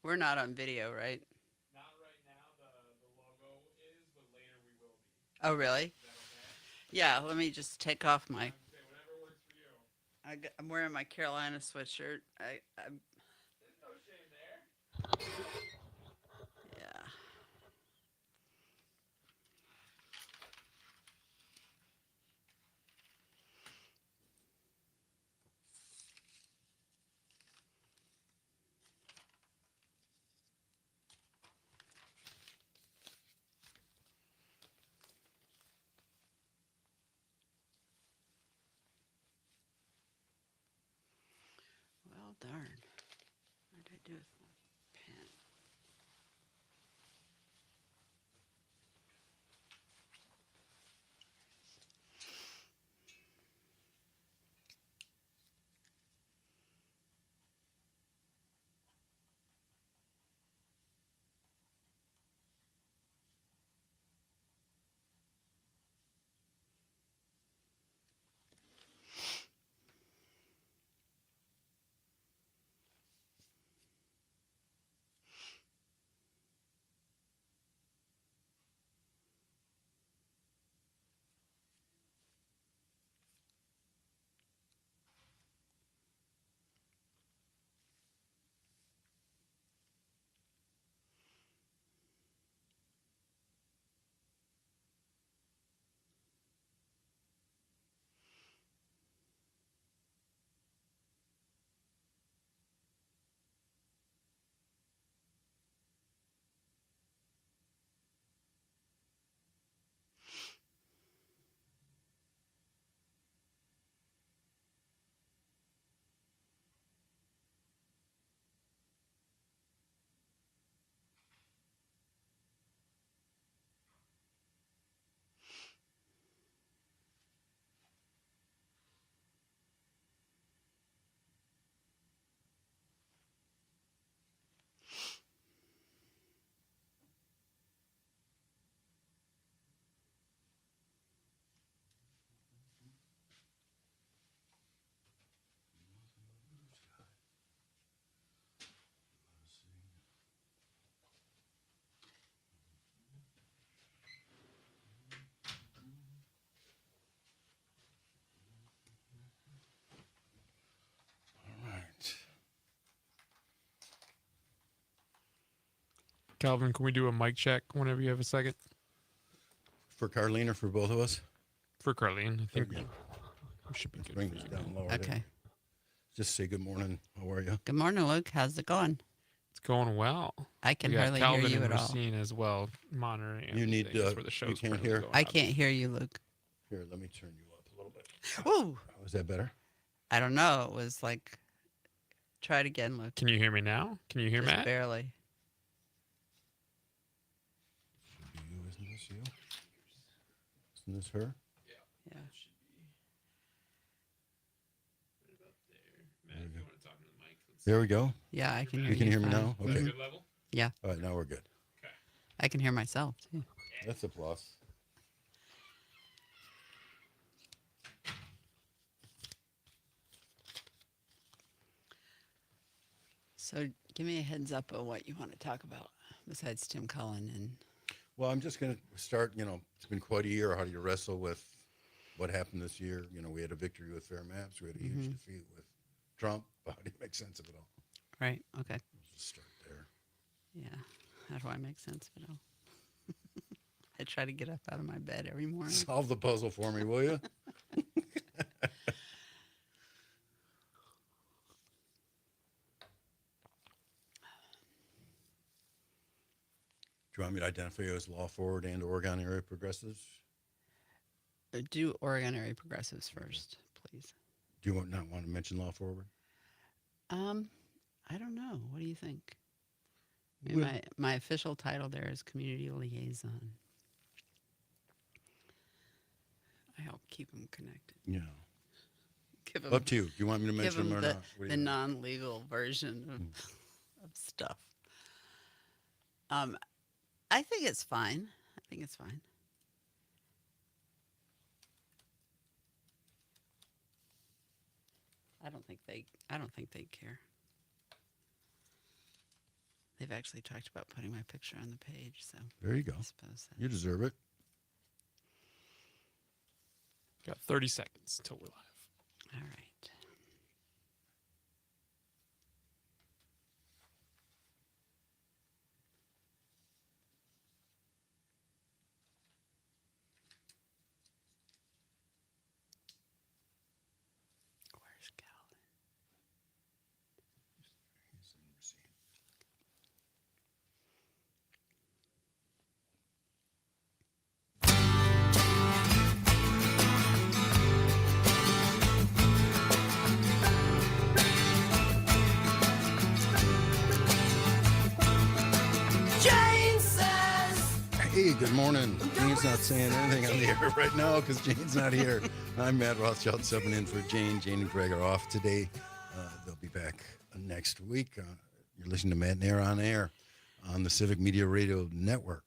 We're not on video, right? Not right now. The logo is, but later we will be. Oh, really? Is that okay? Yeah, let me just take off my. I would say whatever works for you. I'm wearing my Carolina sweatshirt. I'm There's no shame there. yeah. Well, darn. What did I do with my pen? Calvin, can we do a mic check whenever you have a second? For Carlene or for both of us? For Carlene, I think Yeah. we should be Let's good. bring for this you. down lower. Okay. Just say good morning. How are you? Good morning, Luke. How's it going? It's going well. I can We got hardly Calvin hear you and at all. Racine as well, monitoring. You need, everything. That's where the you show's can't currently hear? going, I obviously. can't hear you, Luke. Here, let me turn you up a little bit. Woo! Was that better? I don't know. It was like, try it again, Luke. Can you hear me now? Can you hear Just Matt? barely. You, isn't this you? Isn't this her? Yeah. There we go. Yeah, I can hear You can hear me fine. now? Okay. Mhm. Good level? All right, now we're good. I can hear myself, too. That's a plus. So give me a heads up of what you want to talk about besides Tim Cullen and Well, I'm just going to start, it's been quite a year. How do you wrestle with what happened this year? We had a victory with fair maps. We had a huge defeat with Trump. How do you make sense of it all? right. Okay. Let's just start there. Yeah. How do I make sense of it all? I try to get up out of my bed every morning. Solve the puzzle for me, will you? Do you want me to identify you as law forward and Oregon area progressives? Do Oregon area progressives first, please. Do you not want to mention law forward? I don't know. What do you think? Well- My official title there is community liaison. I help keep them connected. Yeah. Give them, Up to you. Do you want me to give mention them them or the, not? What do the you- non-legal version of stuff. I think it's fine. I think it's fine. I don't think they care. They've actually talked about putting my picture on the page, so There you go. I suppose that. You deserve it. Got 30 seconds till we're live. All right. Where's Calvin? Hey, good morning. Jane's not saying anything on the air right now because Jane's not here. I'm Matt Rothschild, subbing in for Jane. Jane and Greg are off today. They'll be back next week. You're listening to Matenaer On Air on the Civic Media Radio Network.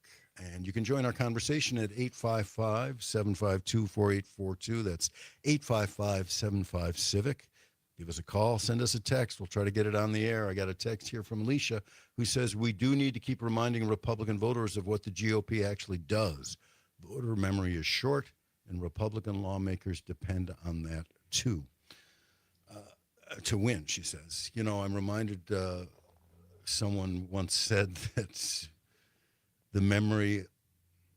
And you can join our conversation at 855-752-4842. That's 855-75-CIVIC. Give us a call, send us a text. We'll try to get it on the air. I got a text here from Alicia who says we do need to keep reminding Republican voters of what the GOP actually does. Voter memory is short, and Republican lawmakers depend on that too. To win, she says. I'm reminded someone once said that the memory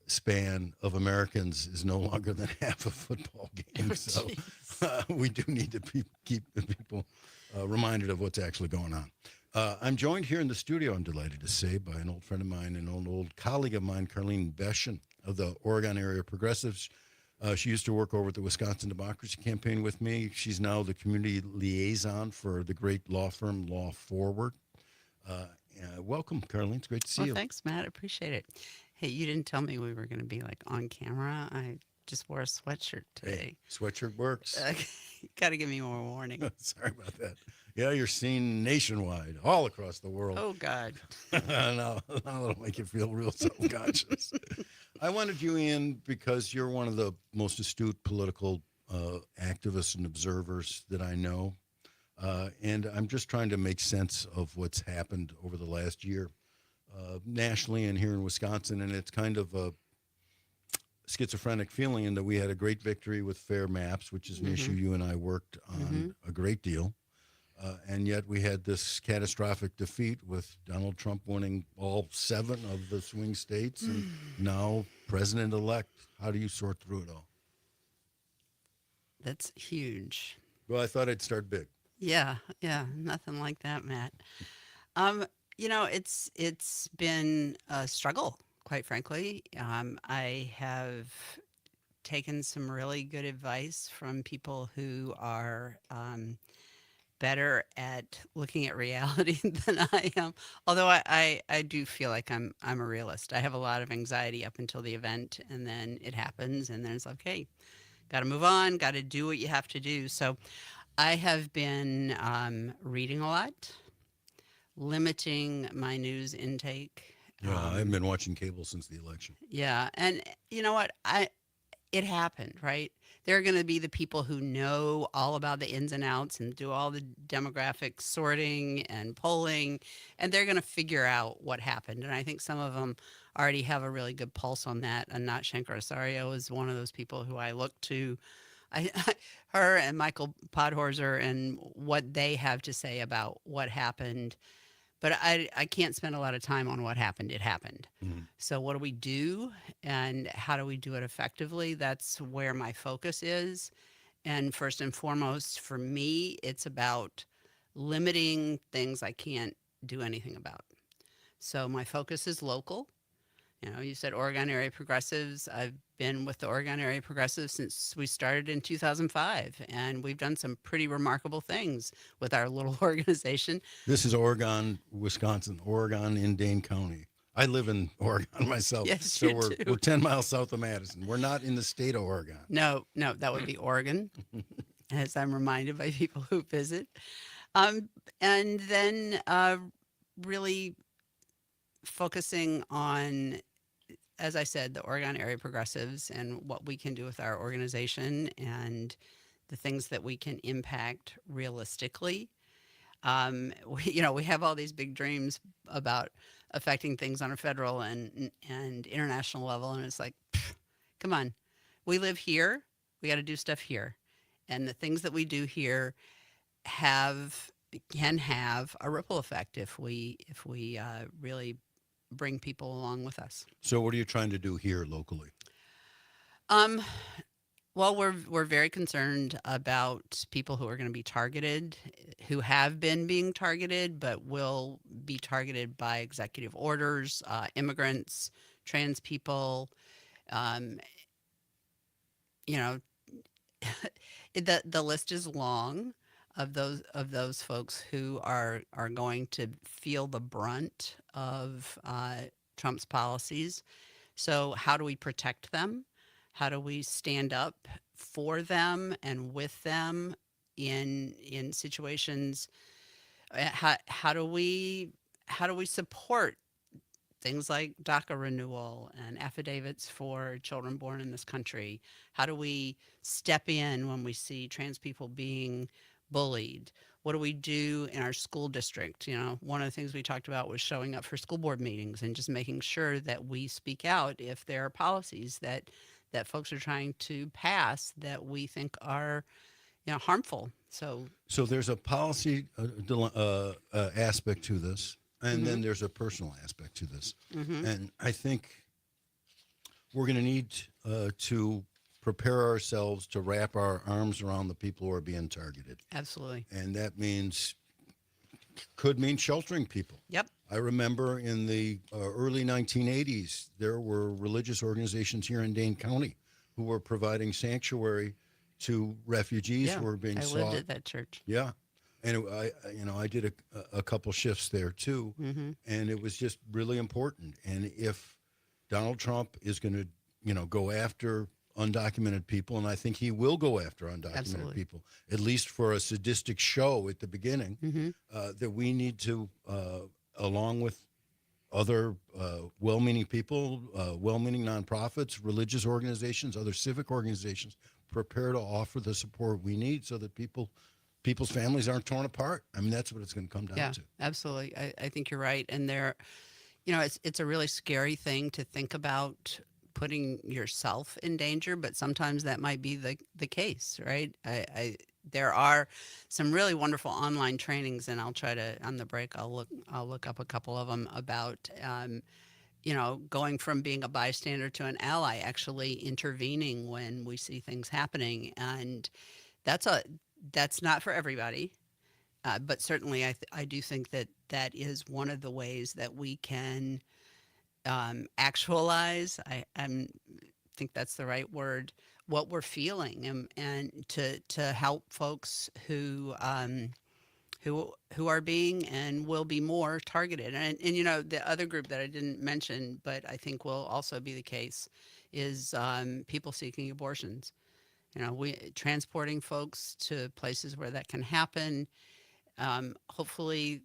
span of Americans is no longer than half a football game. So we do need to keep the people reminded of what's actually going on. I'm joined here in the studio, I'm delighted to say, by an old friend of mine, an old colleague of mine, Carlene Beschen of the Oregon Area Progressives. She used to work over at the Wisconsin Democracy Campaign with me. She's now the community liaison for the great law firm Law Forward. Welcome, Carlene. It's great to see you. Thanks, Matt. I appreciate it. Hey, you didn't tell me we were going to be like on camera. I just wore a sweatshirt today. Hey, sweatshirt works. You got to give me more warning. Sorry about that. Yeah, you're seen nationwide, all across the world. Oh, God. now it'll make you feel real self-conscious. I wanted you in because you're one of the most astute political activists and observers that I know. And I'm just trying to make sense of what's happened over the last year nationally and here in Wisconsin. And it's kind of a schizophrenic feeling in that we had a great victory with fair maps, which is an issue you and I worked on a great deal. And yet we had this catastrophic defeat with Donald Trump winning all 7 of the swing states and now president-elect. How do you sort through it all? That's huge. Well, I thought I'd start big. Yeah, yeah, nothing like that, Matt. Um, it's been a struggle, quite frankly. I have taken some really good advice from people who are better at looking at reality than I am. Although I do feel like I'm a realist. I have a lot of anxiety up until the event, and then it happens, and then it's like, hey, got to move on, got to do what you have to do. So I have been reading a lot, limiting my news intake. Yeah, I haven't been watching cable since the election. Yeah, and you know what? It happened, right? There are going to be the people who know all about the ins and outs and do all the demographic sorting and polling, and they're going to figure out what happened. And I think some of them already have a really good pulse on that. And Nat Shankar-Asario is one of those people who I look to. I, her and Michael Podhorzer and what they have to say about what happened. But I can't spend a lot of time on what happened. It happened. Mhm. So what do we do and how do we do it effectively? That's where my focus is. And first and foremost, for me, it's about limiting things I can't do anything about. So my focus is local. You said Oregon Area Progressives. I've been with the Oregon Area Progressives since we started in 2005, and we've done some pretty remarkable things with our little organization. This is Oregon, Wisconsin, Oregon in Dane County. I live in Oregon myself, Yes, so you do. we're 10 miles south of Madison. We're not in the state of Oregon. No, that would be Oregon, as I'm reminded by people who visit. And then really focusing on, as I said, the Oregon Area Progressives and what we can do with our organization and the things that we can impact realistically. We have all these big dreams about affecting things on a federal and international level, and it's like, come on, we live here, we got to do stuff here, and the things that we do here can have a ripple effect if we really bring people along with us. So what are you trying to do here locally? Well, we're very concerned about people who are going to be targeted, who have been being targeted, but will be targeted by executive orders, immigrants, trans people. You know, the list is long of those folks who are going to feel the brunt of Trump's policies. So how do we protect them? How do we stand up for them and with them in situations? How do we support things like DACA renewal and affidavits for children born in this country? How do we step in when we see trans people being bullied? What do we do in our school district? One of the things we talked about was showing up for school board meetings and just making sure that we speak out if there are policies that folks are trying to pass that we think are harmful. So there's a policy aspect to this, and then there's a personal aspect to this. And I think we're going to need to prepare ourselves to wrap our arms around the people who are being targeted. Absolutely. And that could mean sheltering people. Yep. I remember in the early 1980s, there were religious organizations here in Dane County who were providing sanctuary to refugees who were being I sought. lived at that church. Yeah. And I did a couple shifts there too. And it was just really important. And if Donald Trump is going to, go after undocumented people, and I think he will go after undocumented people, at least for a sadistic show at the beginning, that we need to, along with other well-meaning people, well-meaning nonprofits, religious organizations, other civic organizations, prepare to offer the support we need so that people's families aren't torn apart. I mean, that's what it's going to come down to. Absolutely. I think you're right. And it's a really scary thing to think about putting yourself in danger, but sometimes that might be the case, right? there are some really wonderful online trainings, and I'll try to on the break. I'll look up a couple of them about going from being a bystander to an ally, actually intervening when we see things happening, and that's a that's not for everybody. But certainly, I do think that that is one of the ways that we can actualize. I think that's the right word. What we're feeling, and to help folks who are being and will be more targeted. And the other group that I didn't mention, but I think will also be the case, is people seeking abortions. We transporting folks to places where that can happen. Hopefully,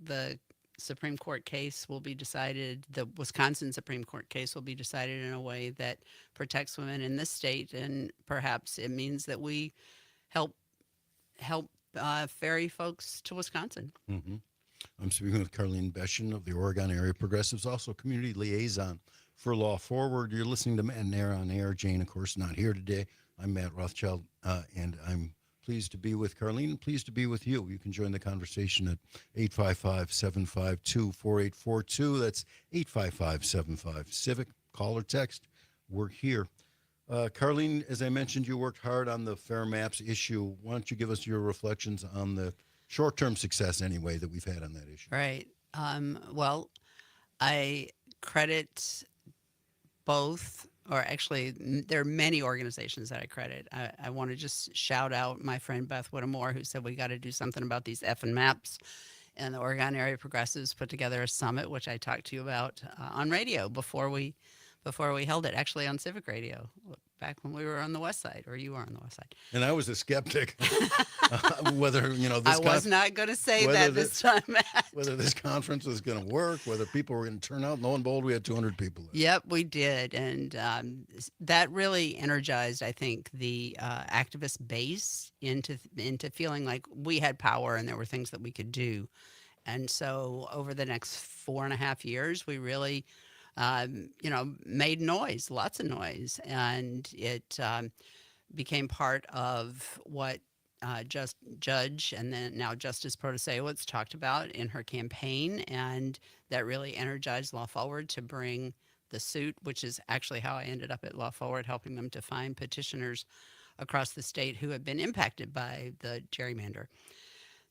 the Supreme Court case will be decided. The Wisconsin Supreme Court case will be decided in a way that protects women in this state, and perhaps it means that we help ferry folks to Wisconsin. Hmm. I'm speaking with Carlene Beschen of the Oregon Area Progressives, also community liaison for Law Forward. You're listening to Matenaer On Air. Jane, of course, not here today. I'm Matt Rothschild, and I'm pleased to be with Carlene and pleased to be with you. You can join the conversation at 855-752-4842. That's 855-75-CIVIC. Call or text. We're here. Carlene, as I mentioned, you worked hard on the Fair Maps issue. Why don't you give us your reflections on the short-term success, anyway, that we've had on that issue? Right. Well, I credit both, or actually, there are many organizations that I credit. I want to just shout out my friend Beth Whittemore, who said we got to do something about these effing maps. And the Oregon Area Progressives put together a summit, which I talked to you about on radio before we held it, actually on Civic Radio, back when we were on the West Side, or you were on the West Side. And I was a skeptic whether this I was not going to say that this time, Matt. whether this conference was going to work, whether people were going to turn out. Lo and behold, we had 200 people there. Yep, we did, and that really energized, I think, the activist base into feeling like we had power and there were things that we could do. And so over the next 4.5 years, we really made noise, lots of noise, and it became part of what Judge and then now Justice Protasewicz talked about in her campaign, and that really energized Law Forward to bring the suit, which is actually how I ended up at Law Forward, helping them to find petitioners across the state who have been impacted by the gerrymander.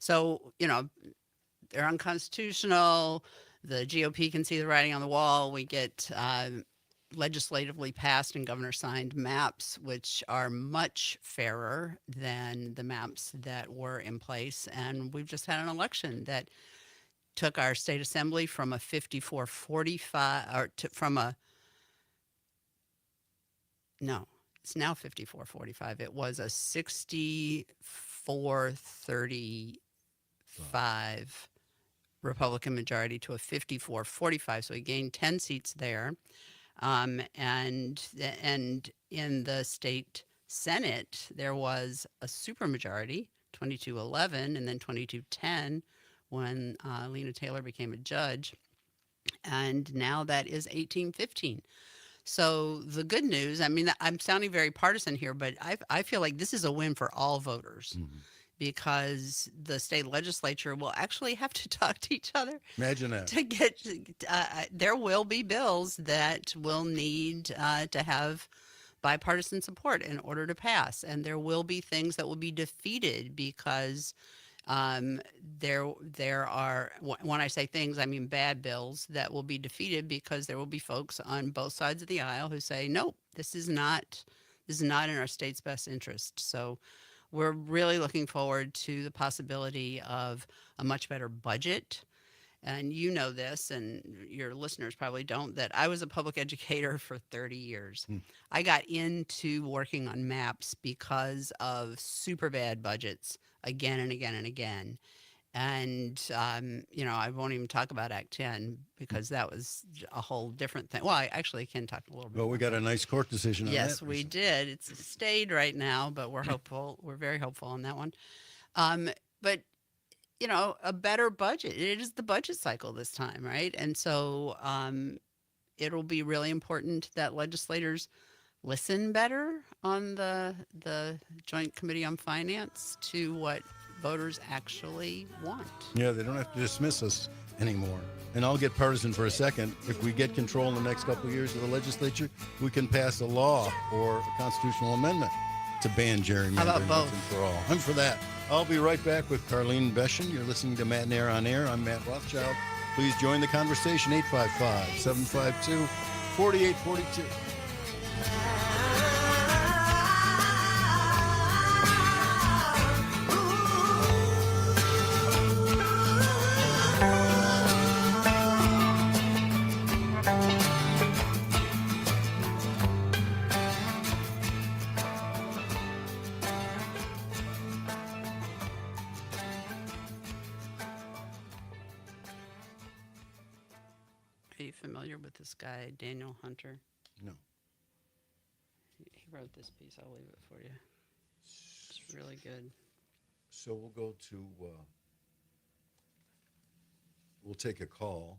So, they're unconstitutional. The GOP can see the writing on the wall. We get legislatively passed and governor signed maps, which are much fairer than the maps that were in place. And we've just had an election that took our state assembly from a 54-45, or it's now 54-45. It was a 64-35 Republican majority to a 54-45. So he gained 10 seats there. And in the state Senate, there was a supermajority, 22-11, and then 22-10 when Lena Taylor became a judge. And now that is 18-15. So the good news, I mean, I'm sounding very partisan here, but I feel like this is a win for all voters. Mm-hmm. Because the state legislature will actually have to talk to each other. Imagine that. To get, there will be bills that will need to have bipartisan support in order to pass, and there will be things that will be defeated because there are, when I say things, I mean bad bills that will be defeated because there will be folks on both sides of the aisle who say, nope, this is not in our state's best interest. So we're really looking forward to the possibility of a much better budget. And you know this, and your listeners probably don't, that I was a public educator for 30 years. I got into working on maps because of super bad budgets again and again and again. And, I won't even talk about Act 10 because that was a whole different thing. Well, I actually can talk a little bit. Well, we got a nice court decision on that. Yes, we did. It's stayed right now, but we're hopeful. We're very hopeful on that one. But, a better budget. It is the budget cycle this time, right? And so it'll be really important that legislators listen better on the Joint Committee on Finance to what voters actually want. Yeah, they don't have to dismiss us anymore. And I'll get partisan for a second. If we get control in the next couple of years of the legislature, we can pass a law or a constitutional amendment to ban gerrymandering How about once both? and for all. I'm for that. I'll be right back with Carlene Beschen. You're listening to Matenaer On Air. I'm Matt Rothschild. Please join the conversation, 855-752-4842. Are you familiar with this guy, Daniel Hunter? No. He wrote this piece. I'll leave it for you. It's really good. So we'll go to, we'll take a call.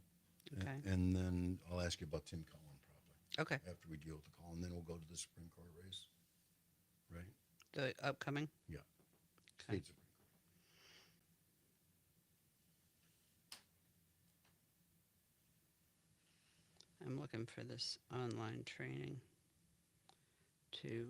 Okay. And then I'll ask you about Tim Cullen probably Okay. after we deal with the call. And then we'll go to the Supreme Court race, right? The upcoming? Yeah. Okay. State Supreme Court. I'm looking for this online training to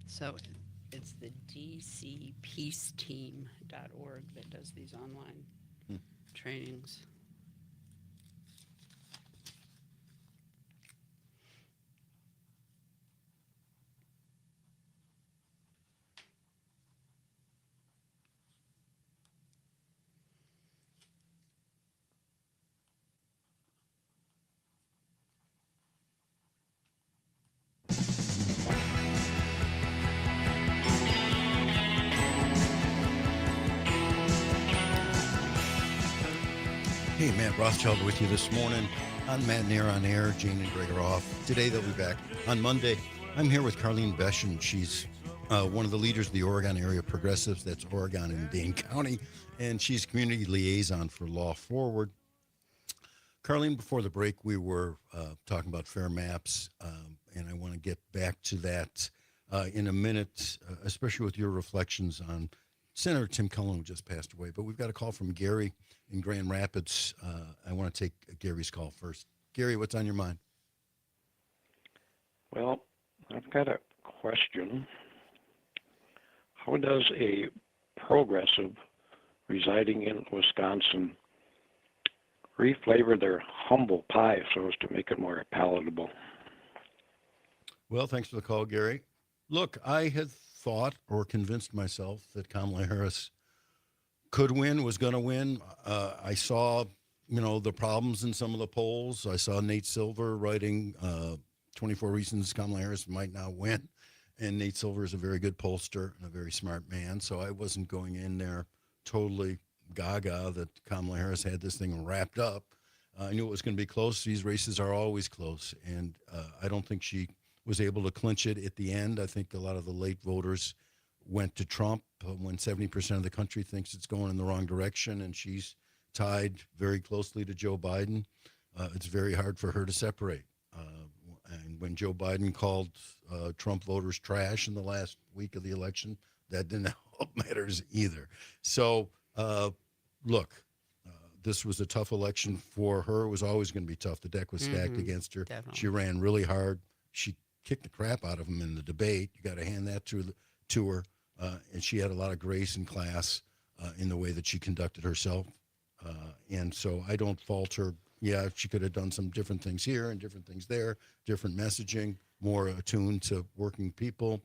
So it's the dcpeaceteam.org that does these online trainings. Hey, Matt Rothschild with you this morning on Matenaer On Air. Jane and Greg are off. Today they'll be back on Monday. I'm here with Carlene Beschen. She's one of the leaders of the Oregon Area Progressives. That's Oregon and Dane County. And she's community liaison for Law Forward. Carlene, before the break, we were talking about fair maps, and I want to get back to that in a minute, especially with your reflections on Senator Tim Cullen, who just passed away. But we've got a call from Gary in Grand Rapids. I want to take Gary's call first. Gary, what's on your mind? Well, I've got a question. How does a progressive residing in Wisconsin reflavor their humble pie so as to make it more palatable? Well, thanks for the call, Gary. Look, I had thought or convinced myself that Kamala Harris could win, was going to win. I saw, the problems in some of the polls. I saw Nate Silver writing 24 reasons Kamala Harris might not win. And Nate Silver is a very good pollster and a very smart man. So I wasn't going in there totally gaga that Kamala Harris had this thing wrapped up. I knew it was going to be close. These races are always close. And I don't think she was able to clinch it at the end. I think a lot of the late voters went to Trump when 70% of the country thinks it's going in the wrong direction, and she's tied very closely to Joe Biden. It's very hard for her to separate. And when Joe Biden called Trump voters trash in the last week of the election, That didn't help matters either. So, look, this was a tough election for her. It was always going to be tough. The deck was stacked against her. Definitely. She ran really hard. She kicked the crap out of him in the debate. You got to hand that to her. And she had a lot of grace and class in the way that she conducted herself. And so I don't fault her. Yeah, she could have done some different things here and different things there, different messaging, more attuned to working people.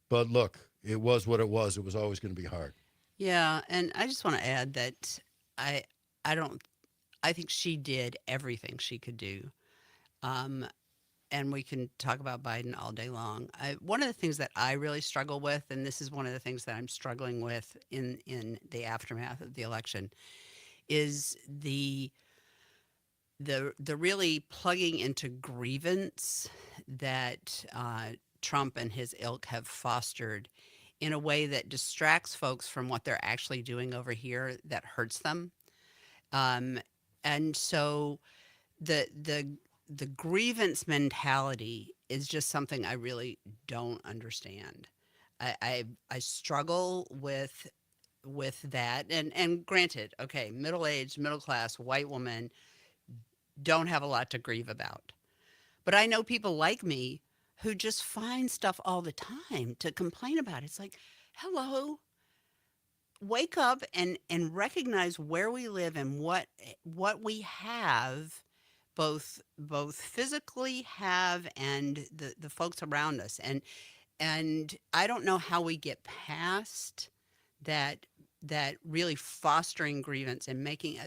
But look, it was what it was. It was always going to be hard. Yeah, and I just want to add that I I don't I think she did everything she could do. Um, and we can talk about Biden all day long. One of the things that I really struggle with, and this is one of the things that I'm struggling with in the aftermath of the election, is the really plugging into grievance that Trump and his ilk have fostered in a way that distracts folks from what they're actually doing over here that hurts them. Um, and so the grievance mentality is just something I really don't understand. I struggle with that. And granted, okay, middle aged, middle class, white woman don't have a lot to grieve about. But I know people like me who just find stuff all the time to complain about. It's like, hello, wake up and recognize where we live and what we have, both physically have and the folks around us. And I don't know how we get past that really fostering grievance and making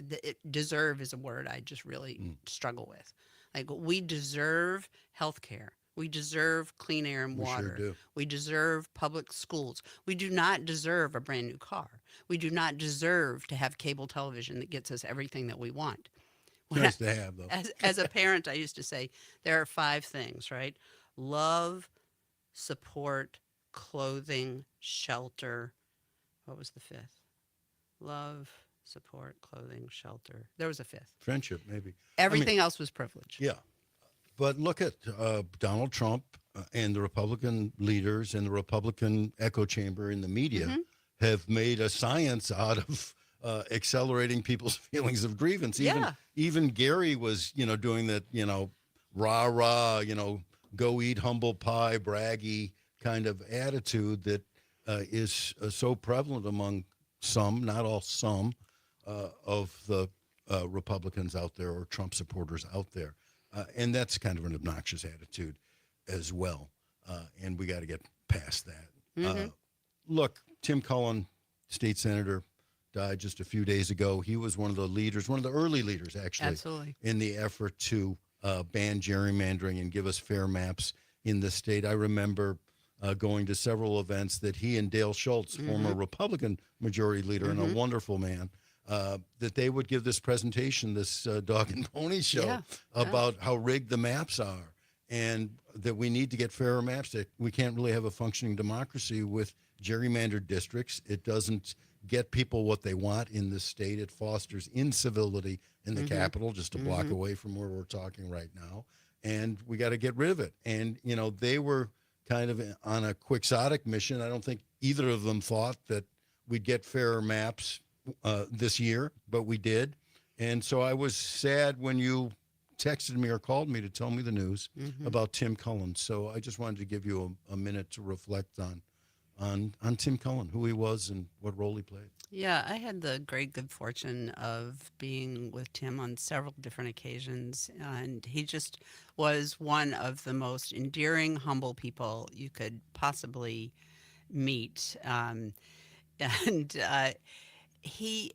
deserve is a word I just really struggle with. Like, we deserve health care. We deserve clean air and We sure water. do. We deserve public schools. We do not deserve a brand new car. We do not deserve to have cable television that gets us everything that we want. When Nice to have, though. as a parent, I used to say there are 5 things, right? Love, support, clothing, shelter. What was the 5th? Love, support, clothing, shelter. There was a 5th. Friendship, maybe. Everything else was privilege. Yeah. But look at Donald Trump and the Republican leaders and the Republican echo chamber in the media have made a science out of accelerating people's feelings of grievance. Even Gary was, doing that, rah, rah, go eat humble pie, braggy kind of attitude that is so prevalent among some, not all, some of the Republicans out there or Trump supporters out there. And that's kind of an obnoxious attitude as well. And we got to get past that. Look, Tim Cullen, state senator, died just a few days ago. He was one of the leaders, one of the early leaders, actually, Absolutely. in the effort to ban gerrymandering and give us fair maps in the state. I remember going to several events that he and Dale Schultz, former Republican majority leader and a wonderful man, that they would give this presentation, this dog and pony show, about how rigged the maps are and that we need to get fairer maps, that we can't really have a functioning democracy with gerrymandered districts. It doesn't get people what they want in this state. It fosters incivility in the Capitol, just a block away from where we're talking right now. And we got to get rid of it. And, they were kind of on a quixotic mission. I don't think either of them thought that we'd get fairer maps this year, but we did. And so I was sad when you texted me or called me to tell me the news about Tim Cullen. So I just wanted to give you a minute to reflect on Tim Cullen, who he was and what role he played. Yeah, I had the great good fortune of being with Tim on several different occasions, and he just was one of the most endearing, humble people you could possibly meet. And he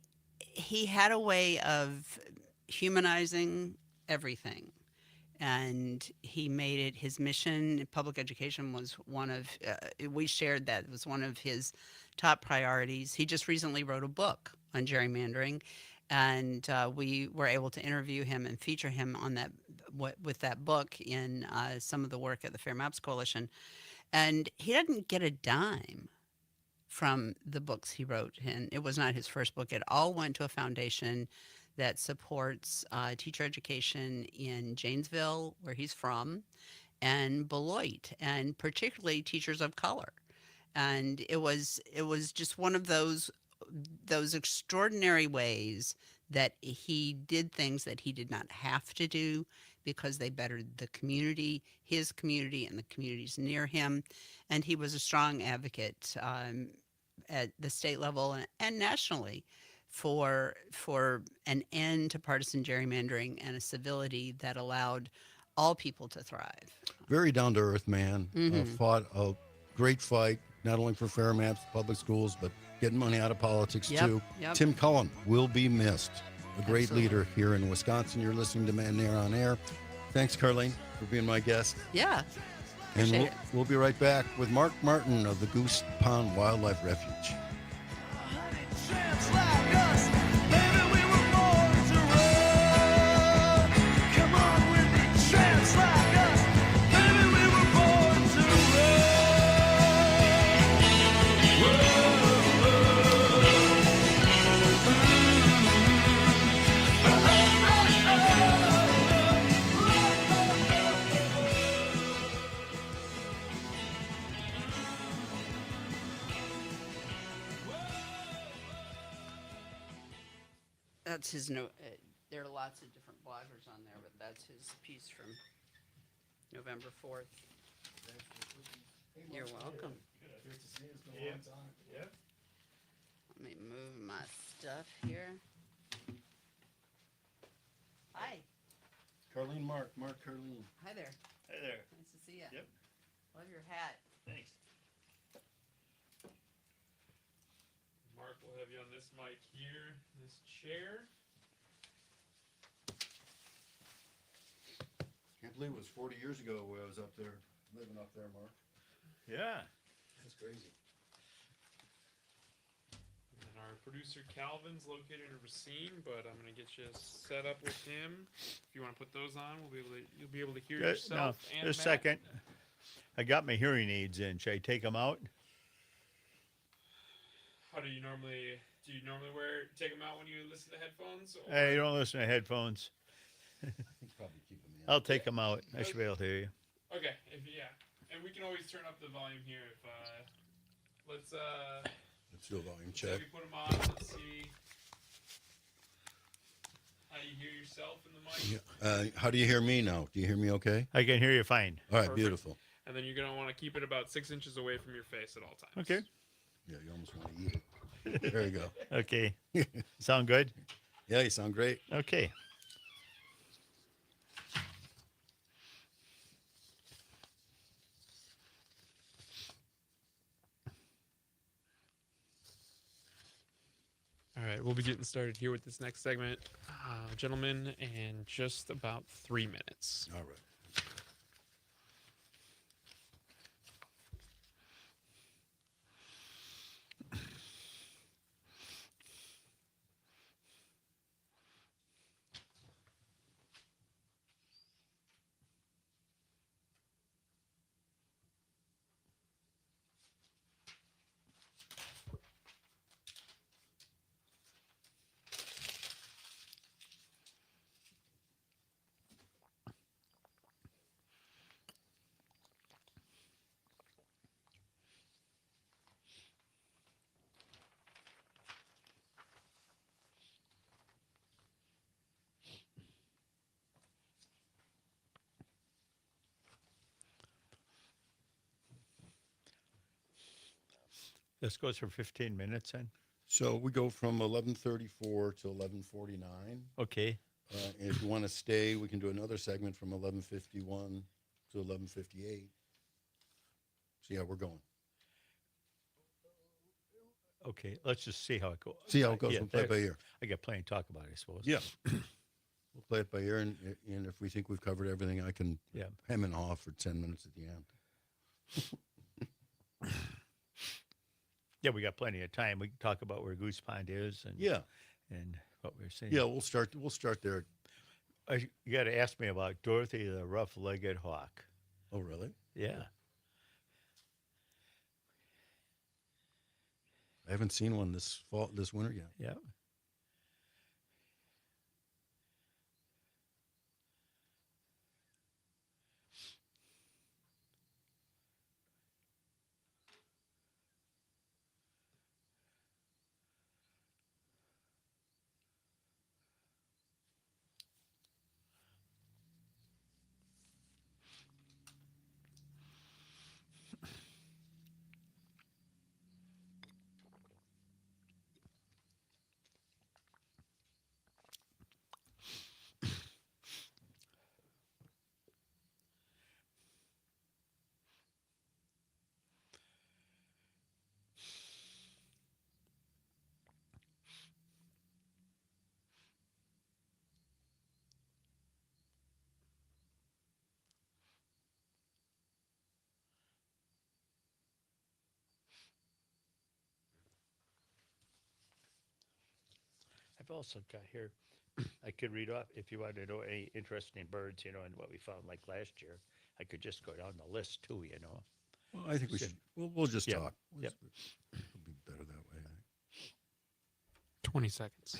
had a way of humanizing everything. And he made it his mission. Public education was one of, we shared that. It was one of his top priorities. He just recently wrote a book on gerrymandering, and we were able to interview him and feature him on that with that book in some of the work at the Fair Maps Coalition. And he didn't get a dime from the books he wrote, and it was not his first book. It all went to a foundation that supports teacher education in Janesville, where he's from, and Beloit, and particularly teachers of color. and it was just one of those extraordinary ways that he did things that he did not have to do because they bettered the community, his community, and the communities near him. And he was a strong advocate at the state level and nationally for an end to partisan gerrymandering and a civility that allowed all people to thrive. Very down to earth man. Mhm. Fought a great fight, not only for fair maps, public schools, but getting money out of politics Yep, too. yep. Tim Cullen will be missed. A great Absolutely. leader here in Wisconsin. You're listening to Matenaer On Air. Thanks, Carlene, for being my guest. Yeah. And Appreciate we'll be right back with Mark Martin of the Goose Pond Wildlife Refuge. That's his note. There are lots of different bloggers on there, but that's his piece from November 4th. You're welcome. Let me move my stuff here. Hi. Carlene, Mark, Carlene. Hi there. Hey there. Nice to see you. Yep. Love your hat. Thanks. Mark, we'll have you on this mic here, this chair. Can't believe it was 40 years ago when I was up there, living up there, Mark. Yeah. That's crazy. And our producer Calvin's located in Racine, but I'm gonna get you set up with him. If you want to put those on, you'll be able to hear yourself. And Just a Matt. second. I got my hearing aids in. Should I take them out? How do you normally take them out when you listen to headphones? Or? Hey, you don't listen to headphones. I think probably keep them in. I'll take them out. I should be able to hear you. Okay, and we can always turn up the volume here if let's do a volume let's check. have you put them on. Let's see how you hear yourself in the mic. How do you hear me now? Do you hear me okay? I can hear you fine. All right, Perfect. beautiful. And then you're gonna want to keep it about 6 inches away from your face at all times. Okay. Yeah, you almost want to eat it. There you go. Okay. Sound good? Yeah, you sound great. Okay. All right, we'll be getting started here with this next segment, gentlemen, in just about 3 minutes. All right. This goes for 15 minutes then? So we go from 11:34 to 11:49. Okay. And if you want to stay, we can do another segment from 11:51 to 11:58. So yeah, we're going. Okay. Let's just see how it goes. See how it goes. Yeah, We'll play it by ear. I got plenty to talk about, I suppose. Yeah. We'll play it by ear, and if we think we've covered everything, I can hem and haw for 10 minutes at the end. Yeah, we got plenty of time. We can talk about where Goose Pond is and and what we're seeing. Yeah, we'll start there. You got to ask me about Dorothy the rough-legged hawk. Oh, really? Yeah. I haven't seen one this winter yet. Yeah. I've also got here, I could read off if you want to know any interesting birds, and what we found like last year. I could just go down the list too. Well, I think we should. We'll just Yeah. talk. Yep. It'll be better that way. 20 seconds.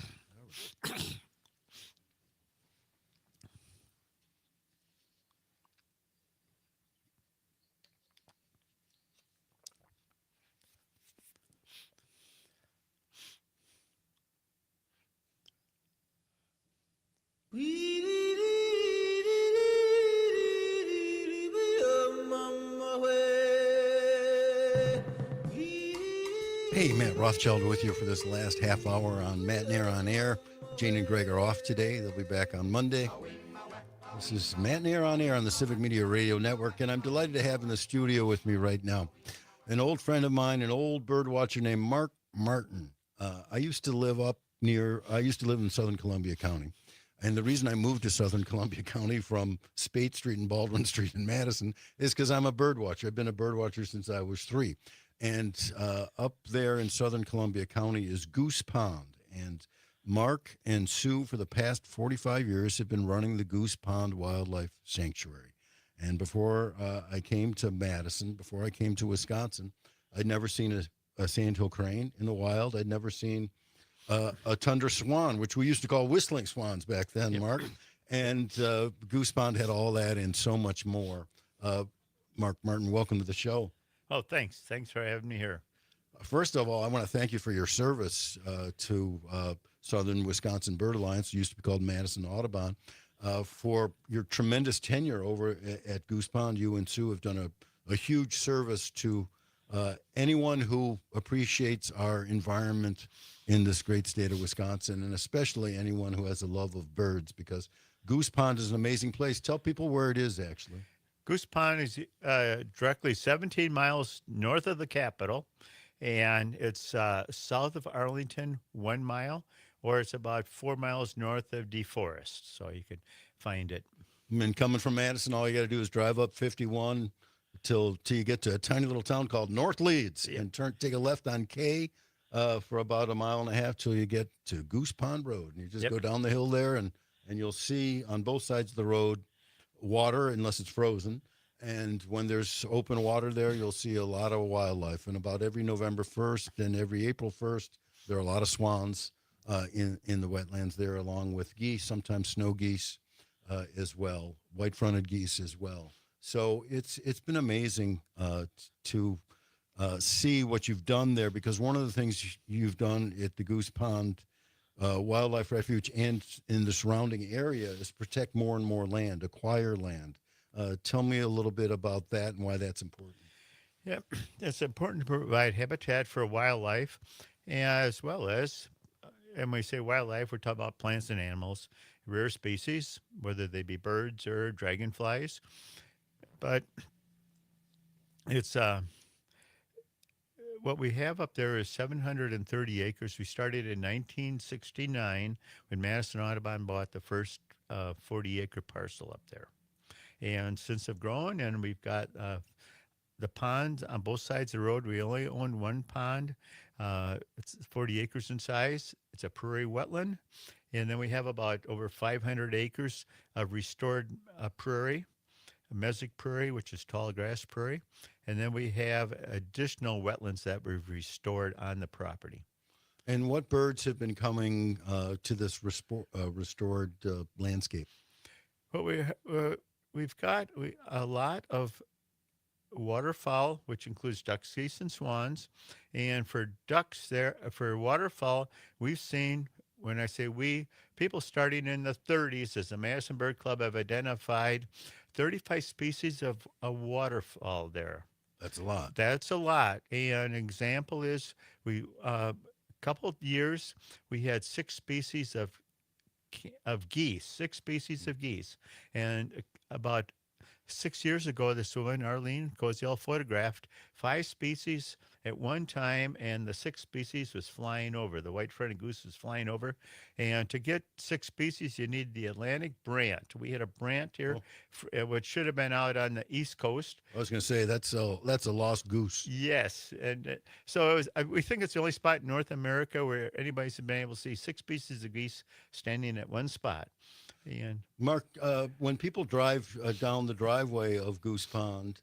Hey, Matt Rothschild with you for this last half hour on Matenaer On Air. Jane and Greg are off today. They'll be back on Monday. This is Matenaer On Air on the Civic Media Radio Network, and I'm delighted to have in the studio with me right now an old friend of mine, an old bird watcher named Mark Martin. I used to live in Southern Columbia County. And the reason I moved to Southern Columbia County from Spate Street and Baldwin Street in Madison is because I'm a bird watcher. I've been a bird watcher since I was 3. And up there in Southern Columbia County is Goose Pond. And Mark and Sue, for the past 45 years, have been running the Goose Pond Wildlife Sanctuary. And before I came to Madison, before I came to Wisconsin, I'd never seen a sandhill crane in the wild. I'd never seen a tundra swan, which we used to call whistling swans back then, yep. Mark. And Goose Pond had all that and so much more. Mark Martin, welcome to the show. Oh, thanks. Thanks for having me here. First of all, I want to thank you for your service to Southern Wisconsin Bird Alliance, used to be called Madison Audubon, for your tremendous tenure over at Goose Pond. You and Sue have done a huge service to anyone who appreciates our environment in this great state of Wisconsin, and especially anyone who has a love of birds, because Goose Pond is an amazing place. Tell people where it is, actually. Goose Pond is directly 17 miles north of the capital, and it's south of Arlington, 1 mile, or it's about 4 miles north of DeForest, so you could find it. And coming from Madison, all you got to do is drive up 51 till you get to a tiny little town called North Leeds, and take a left on K for about 1.5 miles till you get to Goose Pond Road. And you just go down the hill there, and you'll see on both sides of the road water, unless it's frozen. And when there's open water there, you'll see a lot of wildlife. And about every November 1st and every April 1st, there are a lot of swans in the wetlands there, along with geese, sometimes snow geese as well, white-fronted geese as well. So it's been amazing to see what you've done there, because one of the things you've done at the Goose Pond Wildlife Refuge and in the surrounding area is protect more and more land, acquire land. Tell me a little bit about that and why that's important. Yeah, it's important to provide habitat for wildlife, as well as, and when we say wildlife, we're talking about plants and animals, rare species, whether they be birds or dragonflies. But it's what we have up there is 730 acres. We started in 1969 when Madison Audubon bought the first 40-acre parcel up there. And since have grown, and we've got the ponds on both sides of the road. We only own one pond. It's 40 acres in size. It's a prairie wetland. And then we have about over 500 acres of restored prairie, mesic prairie, which is tall grass prairie. And then we have additional wetlands that we've restored on the property. And what birds have been coming to this restored landscape? Well, we've got a lot of waterfowl, which includes ducks, geese, and swans. And for ducks for waterfowl, we've seen, when I say we, people starting in the 30s, as the Madison Bird Club have identified 35 species of waterfowl there. That's a lot. That's a lot. And an example is couple of years, we had 6 species of geese, 6 species of geese, and about 6 years ago, this woman, Arlene Koziel, photographed 5 species at one time, and the 6th species was flying over. The white-fronted goose was flying over. And to get 6 species, you need the Atlantic brant. We had a brant here, which should have been out on the East Coast. I was going to say that's a lost goose. Yes, and so we think it's the only spot in North America where anybody's been able to see 6 species of geese standing at one spot. And Mark, when people drive down the driveway of Goose Pond,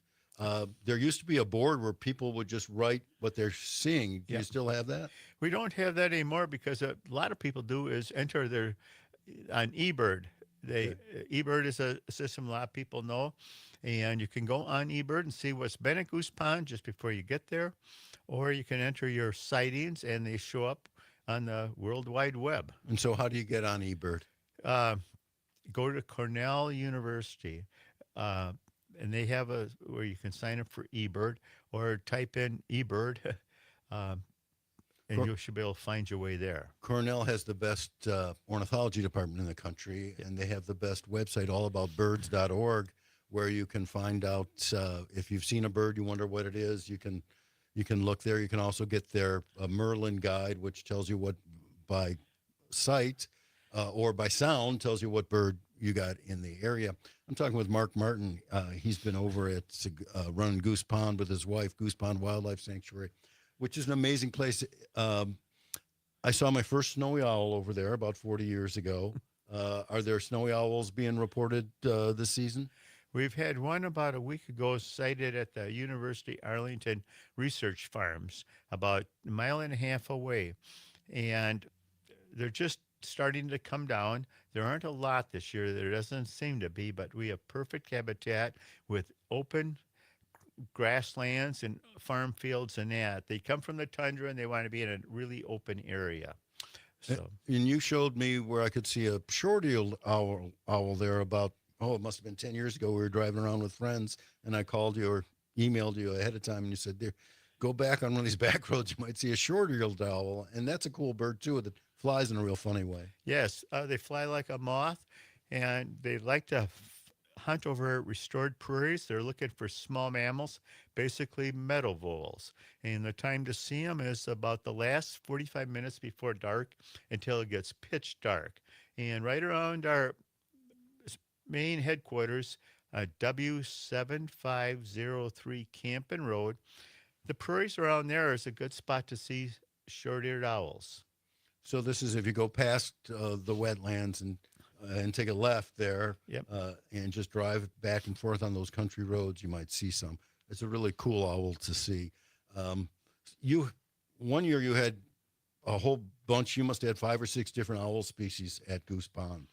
there used to be a board where people would just write what they're seeing. Do you still have that? we don't have that anymore because a lot of people do is enter their on eBird. eBird is a system a lot of people know, and you can go on eBird and see what's been at Goose Pond just before you get there, or you can enter your sightings and they show up on the World Wide Web. And so, how do you get on eBird? Go to Cornell University, and they have where you can sign up for eBird, or type in eBird, and you should be able to find your way there. Cornell has the best ornithology department in the country, and they have the best website, allaboutbirds.org, where you can find out if you've seen a bird, you wonder what it is. You can look there. You can also get their Merlin guide, which tells you what by sight or by sound tells you what bird you got in the area. I'm talking with Mark Martin. He's been over at running Goose Pond with his wife, Goose Pond Wildlife Sanctuary, which is an amazing place. I saw my first snowy owl over there about 40 years ago. Are there snowy owls being reported this season? We've had one about a week ago sighted at the University Arlington Research Farms, about a mile and a half away. And they're just starting to come down. There aren't a lot this year. There doesn't seem to be, but we have perfect habitat with open grasslands and farm fields and that. They come from the tundra and they want to be in a really open area. So, and you showed me where I could see a short-eared owl there about, it must have been 10 years ago. We were driving around with friends, and I called you or emailed you ahead of time, and you said, there, go back on one of these back roads, you might see a short-eared owl, and that's a cool bird, too, that flies in a real funny way. Yes, they fly like a moth, and they like to hunt over restored prairies. They're looking for small mammals, basically meadow voles. And the time to see them is about the last 45 minutes before dark until it gets pitch dark. And right around our main headquarters, W7503 Campen Road, the prairies around there is a good spot to see short-eared owls. So this is if you go past the wetlands and take a left there, and just drive back and forth on those country roads, you might see some. It's a really cool owl to see. One year you had a whole bunch. You must have had 5 or 6 different owl species at Goose Pond.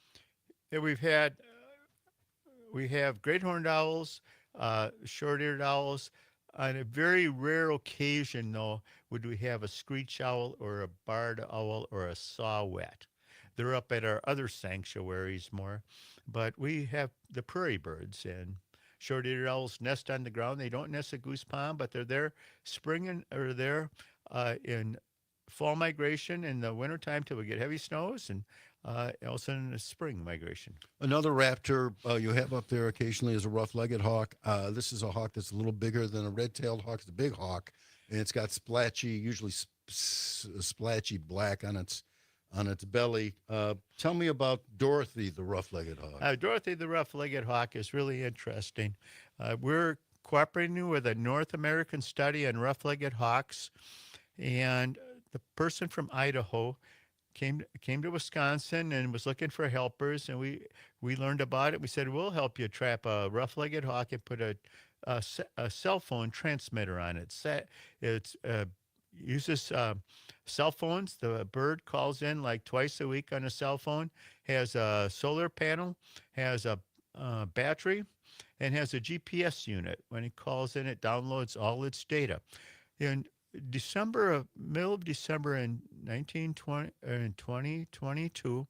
Yeah, we have great horned owls, short-eared owls. On a very rare occasion, though, would we have a screech owl or a barred owl or a saw-whet. They're up at our other sanctuaries more, but we have the prairie birds, and short-eared owls nest on the ground. They don't nest at Goose Pond, but they're there in fall migration in the wintertime till we get heavy snows, and also in the spring migration. Another raptor you have up there occasionally is a rough-legged hawk. This is a hawk that's a little bigger than a red-tailed hawk. It's a big hawk, and it's got usually splatchy black on its belly. Tell me about Dorothy, the rough-legged hawk. Dorothy, the rough-legged hawk, is really interesting. We're cooperating with a North American study on rough-legged hawks, and the person from Idaho came to Wisconsin and was looking for helpers, and we learned about it. We said, we'll help you trap a rough-legged hawk and put a cell phone transmitter on it. It uses cell phones. The bird calls in like twice a week on a cell phone, has a solar panel, has a battery, and has a GPS unit. When it calls in, it downloads all its data. In middle of December in 2022,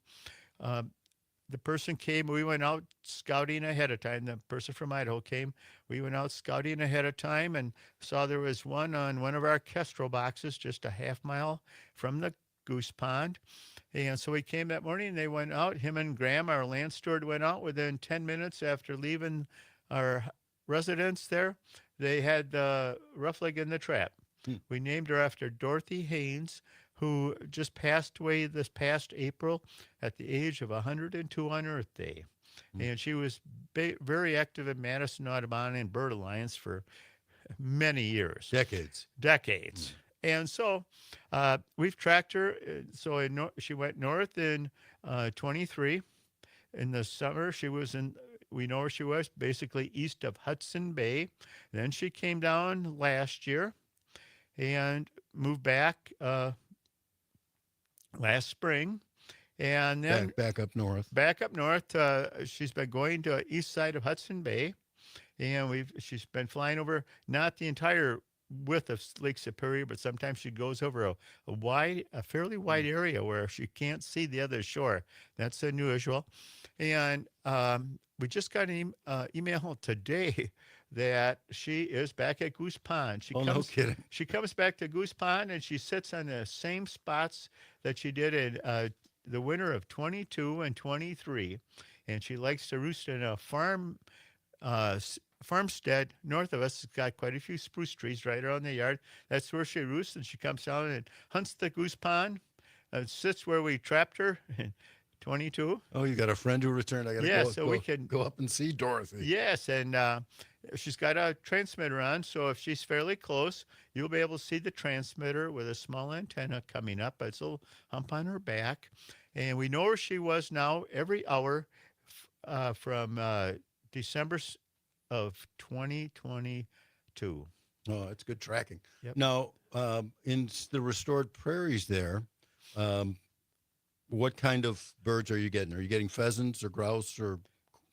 the person came. We went out scouting ahead of time. The person from Idaho came. We went out scouting ahead of time and saw there was one on one of our kestrel boxes just a half mile from the Goose Pond. And so we came that morning, and they went out. Him and Graham, our land steward, went out within 10 minutes after leaving our residents there, they had roughleg in the trap. We named her after Dorothy Haynes, who just passed away this past April at the age of 102 on Earth Day. And she was very active in Madison Audubon and Bird Alliance for many years. Decades. And so we've tracked her. So she went north in 23. In the summer, we know where she was, basically east of Hudson Bay. Then she came down last year and moved back last spring. And then back up north. She's been going to east side of Hudson Bay, and she's been flying over not the entire width of Lake Superior, but sometimes she goes over a fairly wide area where she can't see the other shore. That's unusual. And we just got an email today that she is back at Goose Pond. No kidding. She comes back to Goose Pond, and she sits on the same spots that she did in the winter of 22 and 23, and she likes to roost in a farmstead north of us. It's got quite a few spruce trees right around the yard. That's where she roosts, and she comes down and hunts the Goose Pond and sits where we trapped her in 22. Oh, you got a friend who returned. I got to we can go up and see Dorothy. Yes, and she's got a transmitter on, so if she's fairly close, you'll be able to see the transmitter with a small antenna coming up. It's a little hump on her back. And we know where she was now every hour from December of 2022. Oh, it's good tracking. Yep. Now, in the restored prairies there, what kind of birds are you getting? Are you getting pheasants or grouse or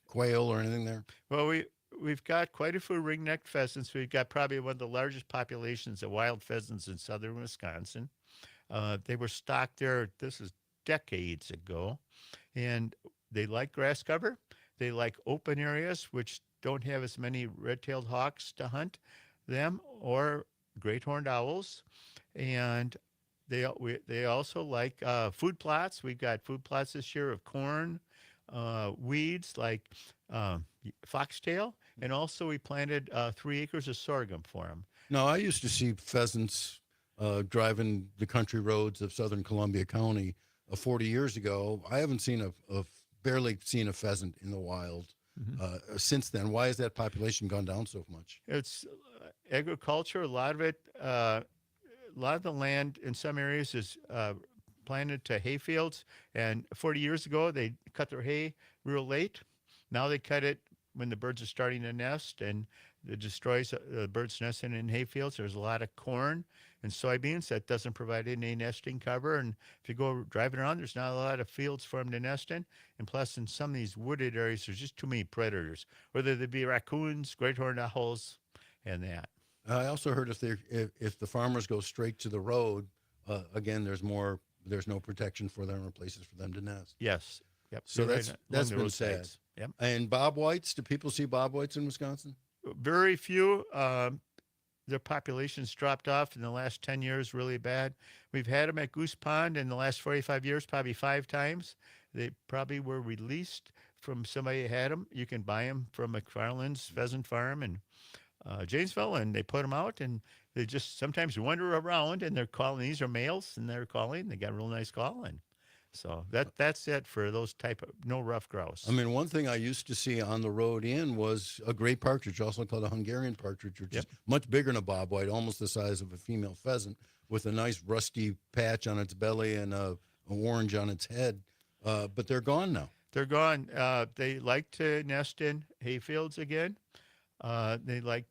quail or anything there? Well, we've got quite a few ring-necked pheasants. We've got probably one of the largest populations of wild pheasants in southern Wisconsin. They were stocked there, this is decades ago, and they like grass cover. They like open areas, which don't have as many red-tailed hawks to hunt them, or great horned owls. And they also like food plots. We've got food plots this year of corn, weeds like foxtail, and also we planted 3 acres of sorghum for them. No, I used to see pheasants driving the country roads of southern Columbia County 40 years ago. I haven't seen barely seen a pheasant in the wild since then. Why has that population gone down so much? It's agriculture. A lot of it, a lot of the land in some areas is planted to hay fields. And 40 years ago, they cut their hay real late. Now they cut it when the birds are starting to nest, and it destroys the birds nesting in hay fields. There's a lot of corn and soybeans that doesn't provide any nesting cover. And if you go driving around, there's not a lot of fields for them to nest in. And plus, in some of these wooded areas, there's just too many predators, whether they be raccoons, great horned owls, and that. I also heard if the farmers go straight to the road, again, there's no protection for them or places for them to nest. Yes. Yep. So that's been sad. Yep. And bobwhites, do people see bobwhites in Wisconsin? Very few. Their population's dropped off in the last 10 years really bad. We've had them at Goose Pond in the last 45 years, probably 5 times. They probably were released from somebody who had them. You can buy them from McFarland's Pheasant Farm in Janesville, and they put them out, and they just sometimes wander around, and they're calling. These are males, and they're calling. They got a real nice call, and so that's it for those type of no rough grouse. I mean, one thing I used to see on the road in was a gray partridge, also called a Hungarian partridge, which is much bigger than a bobwhite, almost the size of a female pheasant, with a nice rusty patch on its belly and a orange on its head. But they're gone now. They're gone. They like to nest in hayfields again. They like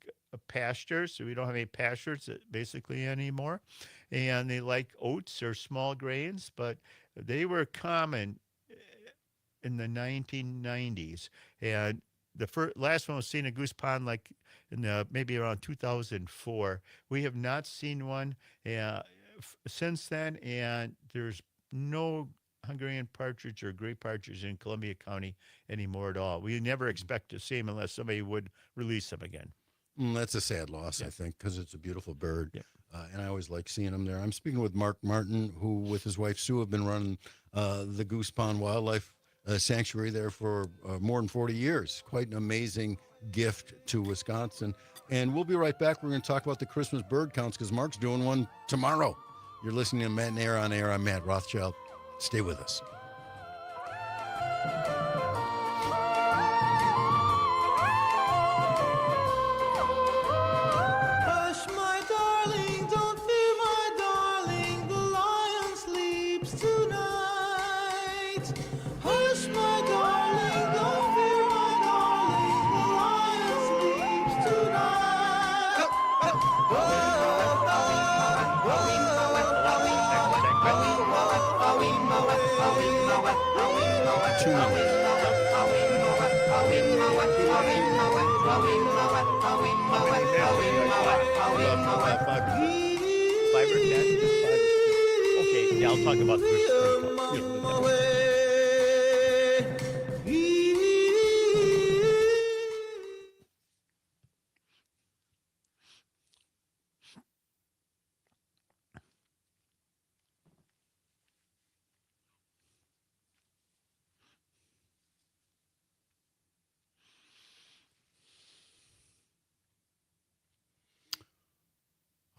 pastures. So we don't have any pastures basically anymore. And they like oats or small grains, but they were common in the 1990s. And the last one was seen at Goose Pond like in maybe around 2004. We have not seen one since then, and there's no Hungarian partridge or gray partridge in Columbia County anymore at all. We never expect to see them unless somebody would release them again. That's a sad loss, I think, because it's a beautiful bird. Yeah. And I always like seeing them there. I'm speaking with Mark Martin, who with his wife Sue have been running the Goose Pond Wildlife Sanctuary there for more than 40 years. Quite an amazing gift to Wisconsin. And we'll be right back. We're going to talk about the Christmas bird counts because Mark's doing one tomorrow. You're listening to Matenaer On Air. I'm Matt Rothschild. Stay with us. Hush, my darling, don't fear, my darling, the lion sleeps tonight. Hush, my darling, don't fear, my darling, the lion sleeps tonight. Five or 10? 5 or 6. Okay, yeah, I'll talk about the Christmas bird count.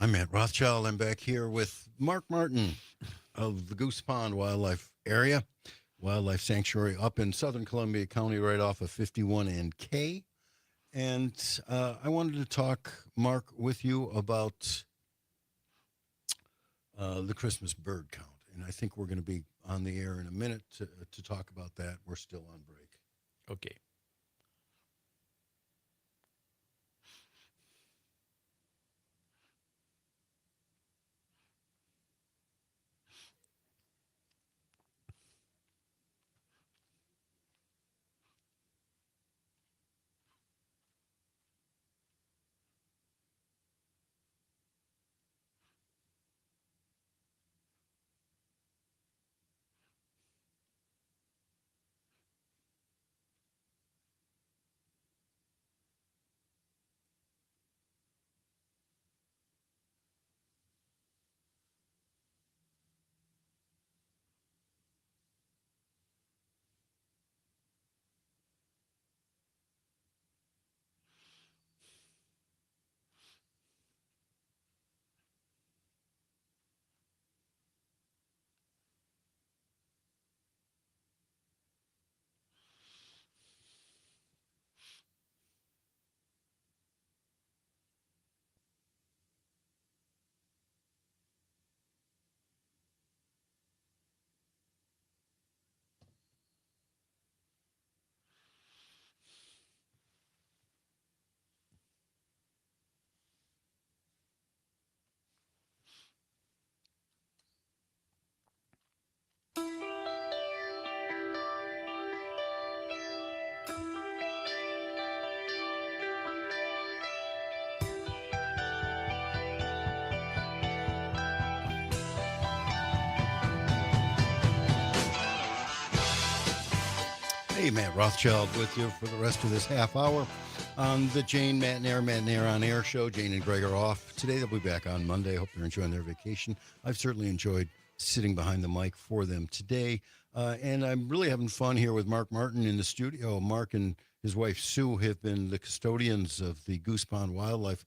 I'm Matt Rothschild. I'm back here with Mark Martin of the Goose Pond Wildlife Area, Wildlife Sanctuary up in southern Columbia County, right off of 51 and K. And I wanted to talk, Mark, with you about the Christmas bird count. And I think we're going to be on the air in a minute to talk about that. We're still on break. Okay. Hey, Matt Rothschild with you for the rest of this half hour on the Jane Matenaer On Air show. Jane and Greg are off today. They'll be back on Monday. Hope they're enjoying their vacation. I've certainly enjoyed sitting behind the mic for them today. And I'm really having fun here with Mark Martin in the studio. Mark and his wife, Sue, have been the custodians of the Goose Pond Wildlife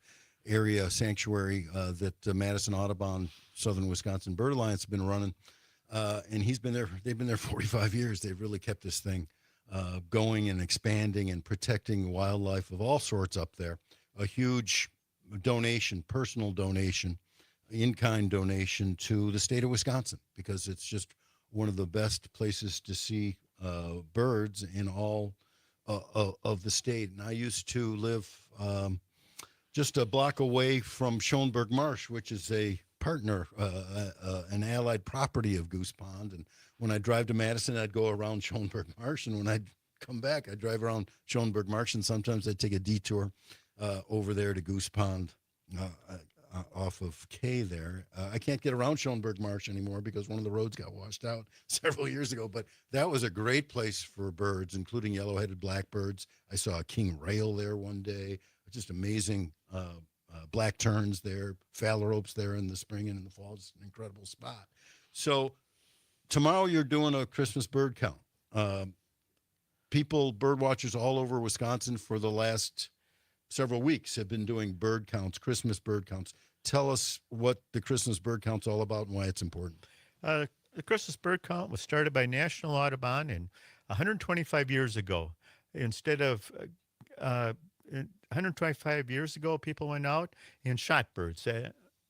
Area Sanctuary that Madison Audubon Southern Wisconsin Bird Alliance have been running. And he's been there. They've been there 45 years. They've really kept this thing going and expanding and protecting wildlife of all sorts up there. A huge donation, personal donation, in-kind donation to the state of Wisconsin, because it's just one of the best places to see birds in all of the state. And I used to live just a block away from Schoenberg Marsh, which is a partner, an allied property of Goose Pond. And when I drive to Madison, I'd go around Schoenberg Marsh. And when I'd come back, I'd drive around Schoenberg Marsh. And sometimes I'd take a detour over there to Goose Pond off of K there. I can't get around Schoenberg Marsh anymore because one of the roads got washed out several years ago. But that was a great place for birds, including yellow-headed blackbirds. I saw a king rail there one day. Just amazing black terns there, phalaropes there in the spring and in the fall. It's an incredible spot. So tomorrow you're doing a Christmas bird count. bird watchers all over Wisconsin for the last several weeks have been doing bird counts, Christmas bird counts. Tell us what the Christmas bird count's all about and why it's important. The Christmas bird count was started by National Audubon 125 years ago. Instead of 125 years ago, people went out and shot birds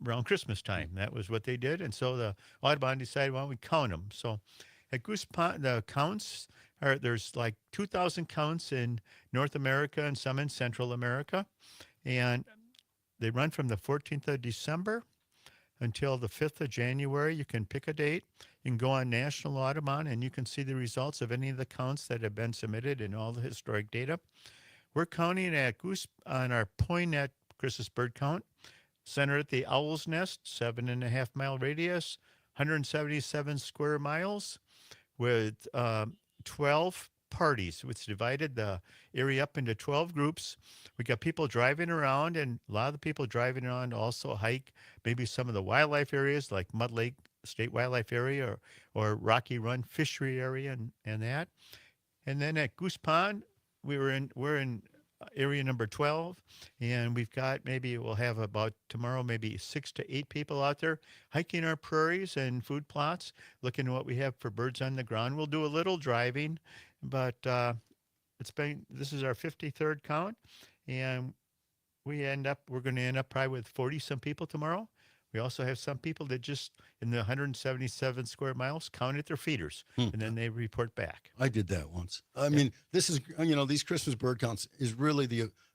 around Christmas time. That was what they did. And so the Audubon decided, why don't we count them? So at Goose Pond, the counts there's like 2,000 counts in North America and some in Central America. And they run from the 14th of December until the 5th of January. You can pick a date. You can go on National Audubon and you can see the results of any of the counts that have been submitted and all the historic data. We're counting at on our Poinet Christmas bird count, centered at the Owl's Nest, 7.5 mile radius, 177 square miles, with 12 parties, which divided the area up into 12 groups. We got people driving around, and a lot of the people driving around also hike maybe some of the wildlife areas like Mud Lake State Wildlife Area or Rocky Run Fishery Area and that. And then at Goose Pond, we're in area number 12, and we'll have about tomorrow maybe 6 to 8 people out there hiking our prairies and food plots, looking at what we have for birds on the ground. We'll do a little driving, but this is our 53rd count, and we're going to end up probably with 40 some people tomorrow. We also have some people that just in the 177 square miles counted their feeders, and then they report back. I did that once. I mean, this is, these Christmas bird counts is really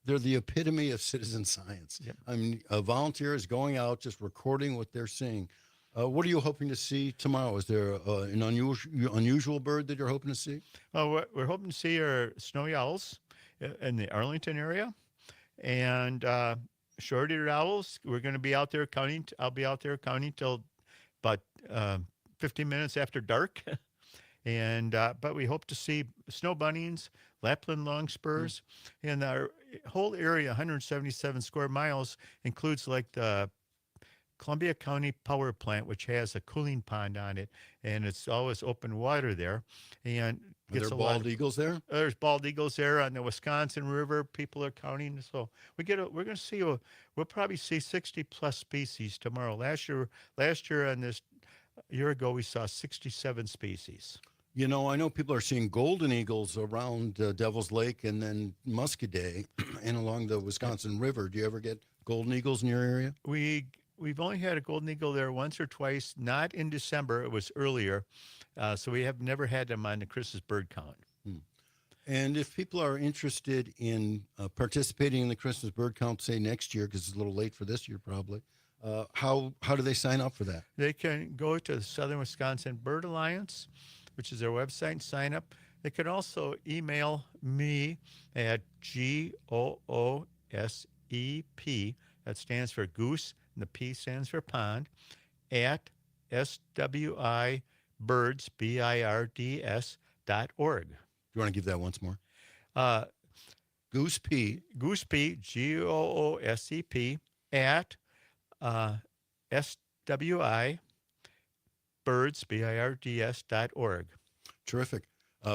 they're the epitome of citizen science. Yep. I mean, a volunteer is going out, just recording what they're seeing. What are you hoping to see tomorrow? Is there an unusual bird that you're hoping to see? Well, what we're hoping to see are snowy owls in the Arlington area, and short-eared owls. We're going to be out there counting. I'll be out there counting till about 15 minutes after dark. And but we hope to see snow bunnies, Lapland longspurs, and our whole area, 177 square miles, includes like the Columbia County Power Plant, which has a cooling pond on it, and it's always open water there. And Are there bald eagles there? There's bald eagles there on the Wisconsin River. People are counting, so we're going to see. We'll probably see 60 plus species tomorrow. Last year on this year ago, we saw 67 species. I know people are seeing golden eagles around Devil's Lake and then Muscadet and along the Wisconsin River. Do you ever get golden eagles in your area? We've only had a golden eagle there once or twice, not in December. It was earlier. So we have never had them on the Christmas bird count. And if people are interested in participating in the Christmas bird count, say next year, because it's a little late for this year probably, how do they sign up for that? They can go to the Southern Wisconsin Bird Alliance, which is their website, and sign up. They can also email me at GOOSEP, that stands for Goose, and the P stands for Pond, at SWIBirds, BIRDS.org. Do you want to give that once more? Goose P, GOOSEP, at SWIBirds, BIRDS.org. Terrific.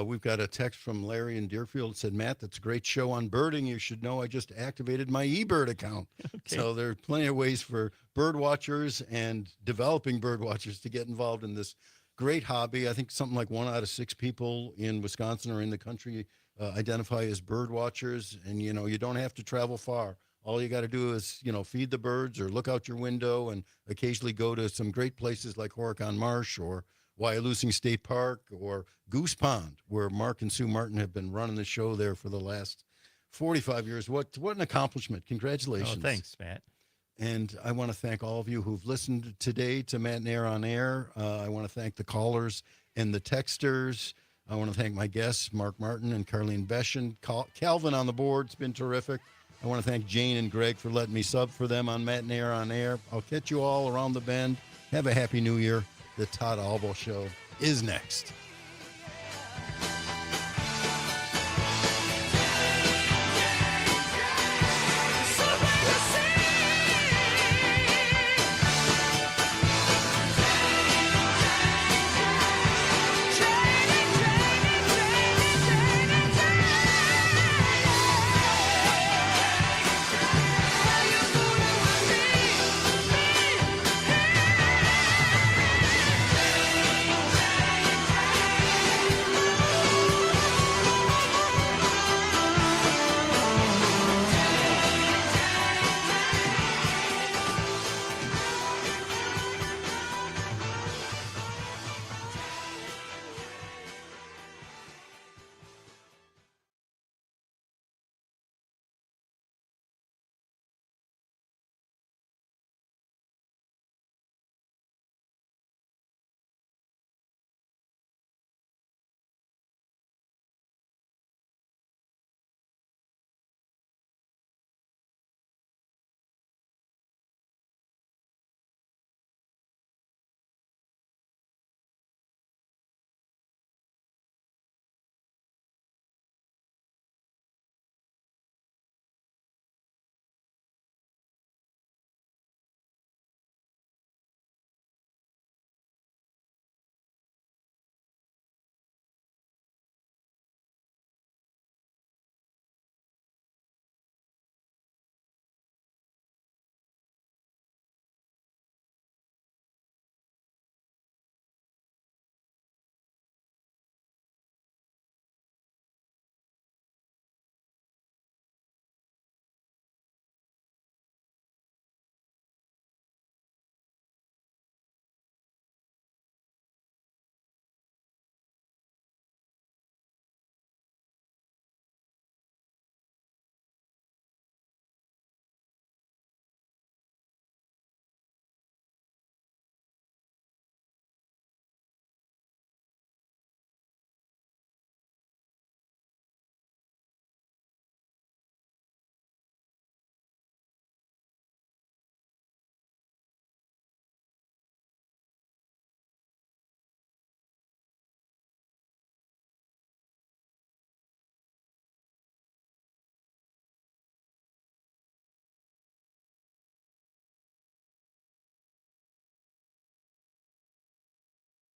We've got a text from Larry in Deerfield that said, Matt, that's a great show on birding. You should know I just activated my eBird account. Okay. So there are plenty of ways for bird watchers and developing bird watchers to get involved in this great hobby. I think something like 1 out of 6 people in Wisconsin or in the country identify as bird watchers. And, you don't have to travel far. All you got to do is, feed the birds or look out your window and occasionally go to some great places like Horicon Marsh or Wyalusing State Park or Goose Pond, where Mark and Sue Martin have been running the show there for the last 45 years. What an accomplishment. Congratulations. Oh, thanks, Matt. And I want to thank all of you who've listened today to Matenaer On Air. I want to thank the callers and the texters. I want to thank my guests, Mark Martin and Carlene Beshen. Calvin on the board. It's been terrific. I want to thank Jane and Greg for letting me sub for them on Matenaer On Air. I'll catch you all around the bend. Have a happy new year. The Todd Albo Show is next.